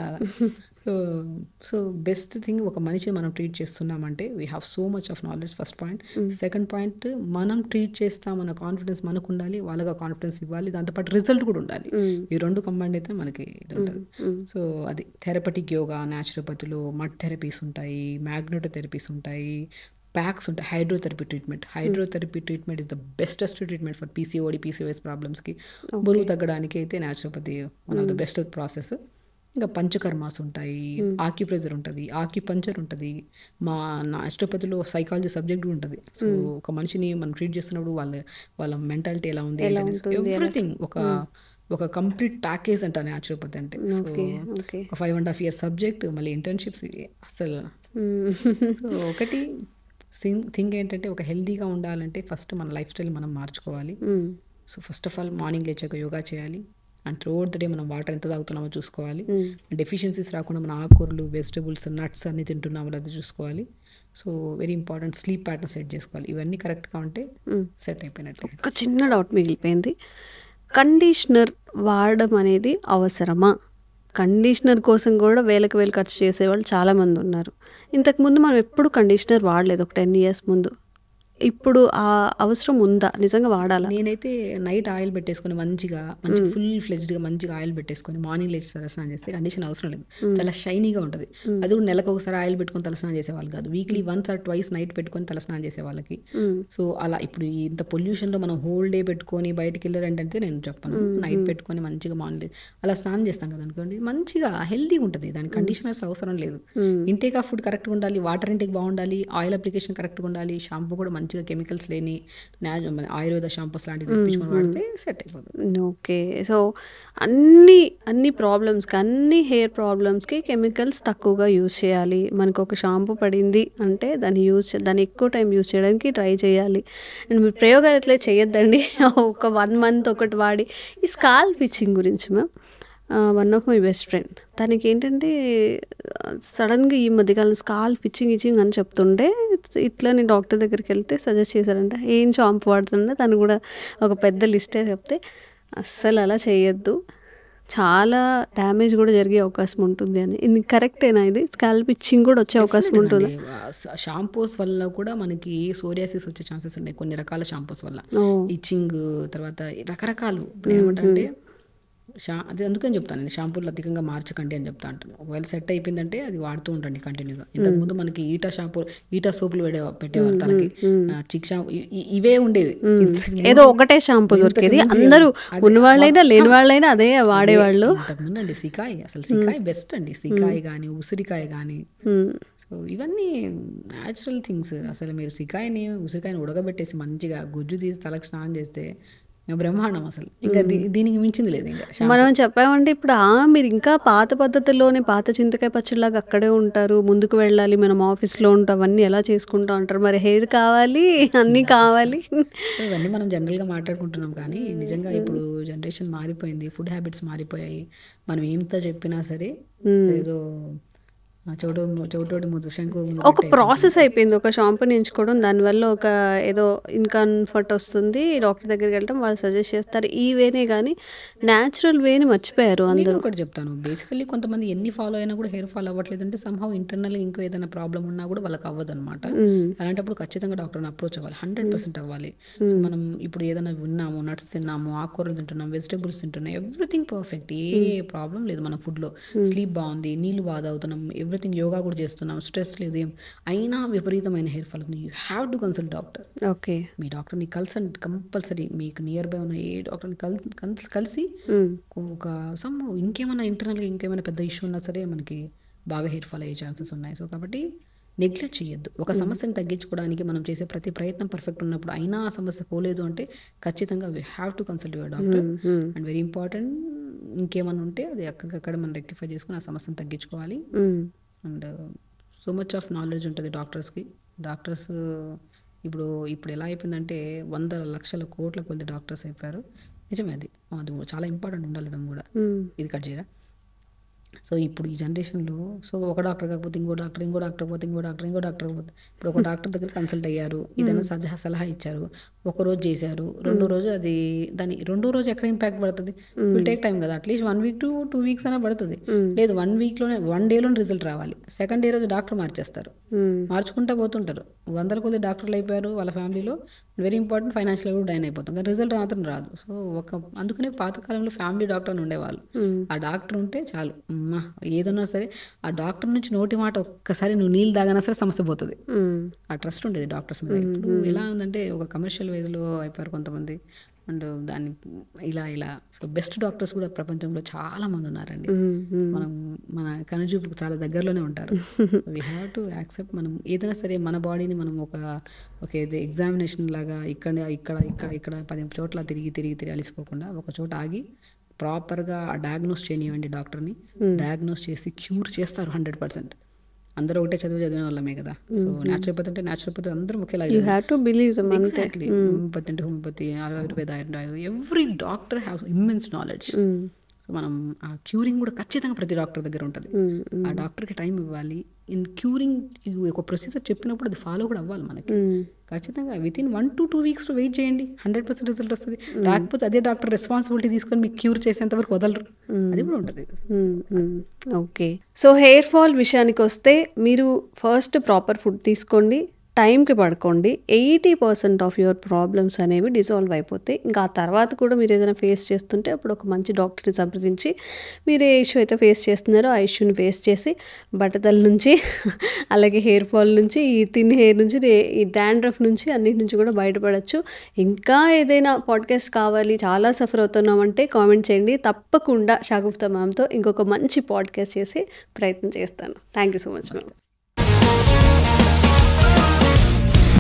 సో బెస్ట్ థింగ్ ఒక మనిషిని మనం ట్రీట్ చేస్తున్నామంటే we have so much of knowledge, first point. Second point, మనం ట్రీట్ చేస్తామన్న కాన్ఫిడెన్స్ మనకు ఉండాలి, వాళ్ళగా కాన్ఫిడెన్స్ ఇవ్వాలి, దాంతోపాటు రిజల్ట్ కూడా ఉండాలి. ఈ రెండు కంబైండ్ అయితే మనకి ఇది ఉంటుంది. సో అది థెరపటిక్ యోగా, న్యాచురోపతిలో మడ్ థెరపీస్ ఉంటాయి, మ్యాగ్నెటో థెరపీస్ ఉంటాయి, ప్యాక్స్ ఉంటాయి, hydrotherapy treatment is the bestest treatment for PCOD, PCOS ప్రాబ్లమ్స్కి. బరువు తగ్గడానికి అయితే naturopathy one of the best process. ఇంకా పంచకర్మాస్ ఉంటాయి, ఆక్యుప్రెజర్ ఉంటుంది, ఆక్యుపంచర్ ఉంటుంది, మా న్యాచురోపతిలో సైకాలజీ సబ్జెక్ట్ కూడా ఉంటుంది. సో ఒక మనిషిని మనం ట్రీట్ చేస్తున్నప్పుడు వాళ్ళ మెంటాలిటీ ఎలా ఉంది, ఎవ్రీథింగ్ ఒక కంప్లీట్ ప్యాకేజ్ అంట న్యాచురోపతి అంటే. సో ఒక 5.5 years సబ్జెక్ట్, మళ్ళీ ఇంటర్న్షిప్స్ అసలు. సో ఒకటి థింగ్ ఏంటంటే, ఒక హెల్దీగా ఉండాలంటే ఫస్ట్ మన లైఫ్ స్టైల్ మనం మార్చుకోవాలి. So first of all morning లేచాక యోగా చేయాలి, అండ్ త్రూఅవుట్ ద డే మనం వాటర్ ఎంత తాగుతున్నామో చూసుకోవాలి, డెఫిషియన్సీస్ రాకుండా మన ఆకుకూరలు, వెజిటబుల్స్, నట్స్ అన్ని తింటున్నామో అది చూసుకోవాలి. So very important, sleep pattern set చేసుకోవాలి. ఇవన్నీ కరెక్ట్గా ఉంటే సెట్ అయిపోయినట్టు. ఒక చిన్న డౌట్ మిగిలిపోయింది, కండిషనర్ వాడడం అనేది అవసరమా? కండిషనర్ కోసం కూడా వేలకు వేలు ఖర్చు చేసేవాళ్ళు చాలామంది ఉన్నారు. ఇంతకుముందు మనం ఎప్పుడు కండిషనర్ వాడలేదు, ఒక 10 years ముందు. ఇప్పుడు ఆ అవసరం ఉందా, నిజంగా వాడాలా? నేనైతే నైట్ ఆయిల్ పెట్టేసుకొని మంచిగా ఫుల్ ఫ్లెజ్డ్గా మంచిగా ఆయిల్ పెట్టేసుకొని మార్నింగ్ లేచి తలస్నానం చేస్తే కండిషన్ అవసరం లేదు, చాలా షైనీగా ఉంటుంది. అది కూడా నెలకు ఒకసారి ఆయిల్ పెట్టుకొని తలస్నానం చేసేవాళ్ళు కాదు, వీక్లీ 1 or 2 నైట్ పెట్టుకొని తలస్నానం చేసే వాళ్ళకి. సో అలా ఇప్పుడు ఇంత పొల్యూషన్లో మనం హోల్ డే పెట్టుకొని బయటికి వెళ్ళారంటే నేను చెప్పను, నైట్ పెట్టుకొని మంచిగా మార్నింగ్ అలా స్నానం చేస్తాం కదా అనుకోండి, మంచిగా హెల్తీగా ఉంటుంది. దానికి కండిషనర్స్ అవసరం లేదు. ఇంటేక్ ఆఫ్ ఫుడ్ కరెక్ట్గా ఉండాలి, వాటర్ ఇంటేక్ బాగుండాలి, ఆయిల్ అప్లికేషన్ కరెక్ట్గా ఉండాలి, షాంపూ కూడా మంచిగా కెమికల్స్ లేని ఆయుర్వేద షాంపూస్ లాంటివి తెప్పించుకొని వాడితే సెట్ అయిపోతుంది. ఓకే. సో అన్ని ప్రాబ్లమ్స్కి, అన్ని హెయిర్ ప్రాబ్లమ్స్కి కెమికల్స్ తక్కువగా యూజ్ చేయాలి. మనకు ఒక షాంపూ పడింది అంటే దాన్ని ఎక్కువ టైం యూజ్ చేయడానికి ట్రై చేయాలి. అండ్ మీరు ప్రయోగాలు ఎట్లా చేయొద్దండి, ఒక 1 month ఒకటి వాడి. ఈ స్కాల్ప్ పిచ్చింగ్ గురించి ma'am, one of my best friend, తనకి ఏంటంటే సడన్గా ఈ మధ్యకాలం స్కాల్ప్ ఇచ్చింగ్ అని చెప్తుంటే ఇట్లా నేను డాక్టర్ దగ్గరికి వెళ్తే సజెస్ట్ చేశారంట, ఏం షాంపూ వాడుతుంటే తను కూడా ఒక పెద్ద లిస్టే చెప్తే, అస్సలు అలా చేయొద్దు, చాలా డ్యామేజ్ కూడా జరిగే అవకాశం ఉంటుంది అని. ఇది కరెక్టేనా? ఇది స్కాల్ప్ ఇచ్చింగ్ కూడా వచ్చే అవకాశం ఉంటుంది? షాంపూస్ వల్ల కూడా మనకి సోరియాసిస్ వచ్చే ఛాన్సెస్ ఉన్నాయి, కొన్ని రకాల షాంపూస్ వల్ల ఇచ్చింగ్, తర్వాత రకరకాలు. ఇప్పుడు ఏమంటే అది అందుకని చెప్తాను నేను, షాంపూలు అధికంగా మార్చకండి అని చెప్తా అంటాను. ఒకవేళ సెట్ అయిపోయిందంటే అది వాడుతూ ఉండండి కంటిన్యూగా. ఇంతకుముందు మనకి ఈటా సోపులు పెట్టేవారు తనకి, చిక్ షాంపూ ఇవే ఉండేవి, ఏదో ఒకటే షాంపూ దొరికేది, అందరూ ఉన్నవాళ్ళైనా లేని వాళ్ళైనా అదే వాడేవాళ్ళు. ఇంతకుముందు అండి సికాయ్, అసలు సికాయ్ బెస్ట్ అండి, సికాయ్ కానీ ఉసిరికాయ కానీ. సో ఇవన్నీ న్యాచురల్ థింగ్స్. అసలు మీరు ఉసిరికాయని ఉడకబెట్టేసి మంచిగా గుజ్జు తీసి తలకు స్నానం చేస్తే బ్రహ్మాండం. అసలు ఇంకా దీనికి మించింది లేదు. ఇంకా మనం చెప్పామంటే ఇప్పుడు మీరు ఇంకా పాత పద్ధతిలోనే, పాత చింతకాయ పచ్చడిలాగా అక్కడే ఉంటారు, ముందుకు వెళ్ళాలి, మనం ఆఫీస్లో ఉంటాం, అవన్నీ ఎలా చేసుకుంటాం అంటారు. మరి హెయిర్ కావాలి, అన్నీ కావాలి. ఇవన్నీ మనం జనరల్గా మాట్లాడుకుంటున్నాం, కానీ నిజంగా ఇప్పుడు జనరేషన్ మారిపోయింది, ఫుడ్ హ్యాబిట్స్ మారిపోయాయి. మనం ఎంత చెప్పినా సరే ఏదో చెవిటోటి ముద్దు శంకు ఒక ప్రాసెస్ అయిపోయింది. ఒక షాంపూని ఎంచుకోవడం, దానివల్ల ఒక ఏదో ఇన్కంఫర్ట్ వస్తుంది, డాక్టర్ దగ్గరికి వెళ్ళడం, వాళ్ళు సజెస్ట్ చేస్తారు ఈ వేనే, కానీ న్యాచురల్ వేని మర్చిపోయారు నేను అందరూ. ఒకటి చెప్తాను, బేసికల్లీ కొంతమంది ఎన్ని ఫాలో అయినా కూడా హెయిర్ ఫాల్ అవ్వట్లేదు అంటే సంహవ్ ఇంటర్నల్ ఇంకో ఏదైనా ప్రాబ్లం ఉన్నా కూడా వాళ్ళకి అవ్వదు అనమాట. అలాంటప్పుడు ఖచ్చితంగా డాక్టర్ని అప్రోచ్ అవ్వాలి, 100% అవ్వాలి. సో మనం ఇప్పుడు ఏదైనా విన్నాము, నట్స్ తిన్నాము, ఆకుకూరలు తింటున్నాం, వెజిటేబుల్స్ తింటున్నాం, ఎవ్రీథింగ్ పర్ఫెక్ట్, ఏ ప్రాబ్లం లేదు మన ఫుడ్లో, స్లీప్ బాగుంది, నీళ్ళు బాగా తాగుతున్నాం, ఎవ్రీథింగ్, యోగా కూడా చేస్తున్నాం, స్ట్రెస్ లేదు, ఏం అయినా విపరీతమైన హెయిర్ ఫాల్ ఉంది, you have to consult doctor. Okay, మీ డాక్టర్ని కంపల్సరీ మీకు నియర్ బై ఉన్న ఏ డాక్టర్ని కలిసి ఒక ఇంకేమైనా ఇంటర్నల్గా ఇంకేమైనా పెద్ద ఇష్యూ ఉన్నా సరే మనకి బాగా హెయిర్ ఫాల్ అయ్యే ఛాన్సెస్ ఉన్నాయి. సో కాబట్టి నెగ్లెక్ట్ చేయొద్దు. ఒక సమస్యను తగ్గించుకోవడానికి మనం చేసే ప్రతి ప్రయత్నం పర్ఫెక్ట్ ఉన్నప్పుడు అయినా ఆ సమస్య పోలేదు అంటే ఖచ్చితంగా we have to consult your doctor. And very important, ఇంకేమైనా ఉంటే అది అక్కడికక్కడ మనం రెక్టిఫై చేసుకుని ఆ సమస్యను తగ్గించుకోవాలి. And so much of knowledge ఉంటుంది డాక్టర్స్కి. డాక్టర్స్ ఇప్పుడు ఎలా అయిపోయిందంటే 100 లక్షల కోట్ల కొద్ది డాక్టర్స్ అయిపోయారు. నిజమే, అది చాలా ఇంపార్టెంట్ ఉండడం కూడా. ఇది కట్ చేయరా. సో ఇప్పుడు ఈ జనరేషన్లో సో ఒక డాక్టర్ కాకపోతే ఇంకో డాక్టర్, ఇంకో డాక్టర్ పోతే ఇంకో డాక్టర్, ఇంకో డాక్టర్ పోతే ఇప్పుడు ఒక డాక్టర్ దగ్గర కన్సల్ట్ అయ్యారు, ఏదైనా సలహా ఇచ్చారు, ఒక రోజు చేశారు, రెండో రోజు అది రెండో రోజు ఎక్కడ ఇంపాక్ట్ పడుతుంది, విల్ టేక్ టైం కదా, అట్లీస్ట్ 1 week to 2 weeks అయినా పడుతుంది. లేదు 1 weekలోనే 1 dayలోనే రిజల్ట్ రావాలి. సెకండ్ డే రోజు డాక్టర్ మార్చేస్తారు, మార్చుకుంటూ పోతుంటారు. 100 కొద్ది డాక్టర్లు అయిపోయారు వాళ్ళ ఫ్యామిలీలో. వెరీ ఇంపార్టెంట్, ఫైనాన్షియల్ కూడా డైన్ అయిపోతాం, కానీ రిజల్ట్ మాత్రం రాదు. సో అందుకనే పాతకాలంలో ఫ్యామిలీ డాక్టర్ అని ఉండేవాళ్ళు. ఆ డాక్టర్ ఉంటే చాలు, ఏదన్నా సరే ఆ డాక్టర్ నుంచి నోటి మాట ఒక్కసారి నువ్వు నీళ్ళు తాగానా సరే సమస్య పోతుంది. ఆ ట్రస్ట్ ఉండేది డాక్టర్స్ మీద. ఇప్పుడు ఎలా ఉందంటే ఒక కమర్షియల్ వేజ్లో అయిపోయారు కొంతమంది. అండ్ దాన్ని ఇలా సో బెస్ట్ డాక్టర్స్ కూడా ప్రపంచంలో చాలా మంది ఉన్నారండి. మన కనుజూపుకు చాలా దగ్గరలోనే ఉంటారు. వీ హ్యావ్ టు యాక్సెప్ట్, మనం ఏదైనా సరే మన బాడీని మనం ఒక ఎగ్జామినేషన్ లాగా ఇక్కడ 10 చోట్ల తిరిగి అలిసిపోకుండా ఒక చోట ఆగి ప్రాపర్గా డయాగ్నోస్ చేయనివ్వండి డాక్టర్ని. డయాగ్నోస్ చేసి క్యూర్ చేస్తారు 100%. అందరూ ఒకటే చదివిన వాళ్ళమే కదా. సో న్యాచురోపతి అంటే న్యాచురోపతి అందరూ ఒకేలా. ఎగ్జాక్ట్లీ, హోమియోపతి అంటే homeopathy, Ayurveda every doctor have immense knowledge. So మనం ఆ క్యూరింగ్ కూడా ఖచ్చితంగా ప్రతి డాక్టర్ దగ్గర ఉంటుంది. ఆ డాక్టర్కి టైం ఇవ్వాలి. ఇన్ క్యూరింగ్ ఒక ప్రొసీజర్ చెప్పినప్పుడు అది ఫాలో కూడా అవ్వాలి మనకి. ఖచ్చితంగా వితిన్ 1 to 2 weeks వెయిట్ చేయండి, 100% రిజల్ట్ వస్తుంది. రాకపోతే అదే డాక్టర్ రెస్పాన్సిబిలిటీ తీసుకొని మీకు క్యూర్ చేసేంత వరకు వదలరు, అది కూడా ఉంటుంది. ఓకే, సో హెయిర్ ఫాల్ విషయానికి వస్తే మీరు ఫస్ట్ ప్రాపర్ ఫుడ్ తీసుకోండి, టైంకి పడుకోండి, 80% ఆఫ్ యువర్ ప్రాబ్లమ్స్ అనేవి డిజాల్వ్ అయిపోతాయి. ఇంకా ఆ తర్వాత కూడా మీరు ఏదైనా ఫేస్ చేస్తుంటే అప్పుడు ఒక మంచి డాక్టర్ని సంప్రదించి మీరు ఏ ఇష్యూ అయితే ఫేస్ చేస్తున్నారో ఆ ఇష్యూని ఫేస్ చేసి బట్టతల నుంచి అలాగే హెయిర్ ఫాల్ నుంచి, ఈ థిన్ హెయిర్ నుంచి, ఈ డాండ్రఫ్ నుంచి, అన్నిటి నుంచి కూడా బయటపడచ్చు. ఇంకా ఏదైనా పాడ్కాస్ట్ కావాలి, చాలా సఫర్ అవుతున్నామంటే కామెంట్ చేయండి, తప్పకుండా షాగుఫ్తా మ్యామ్తో ఇంకొక మంచి పాడ్కాస్ట్ చేసి ప్రయత్నం చేస్తాను. Thank you so much ma'am.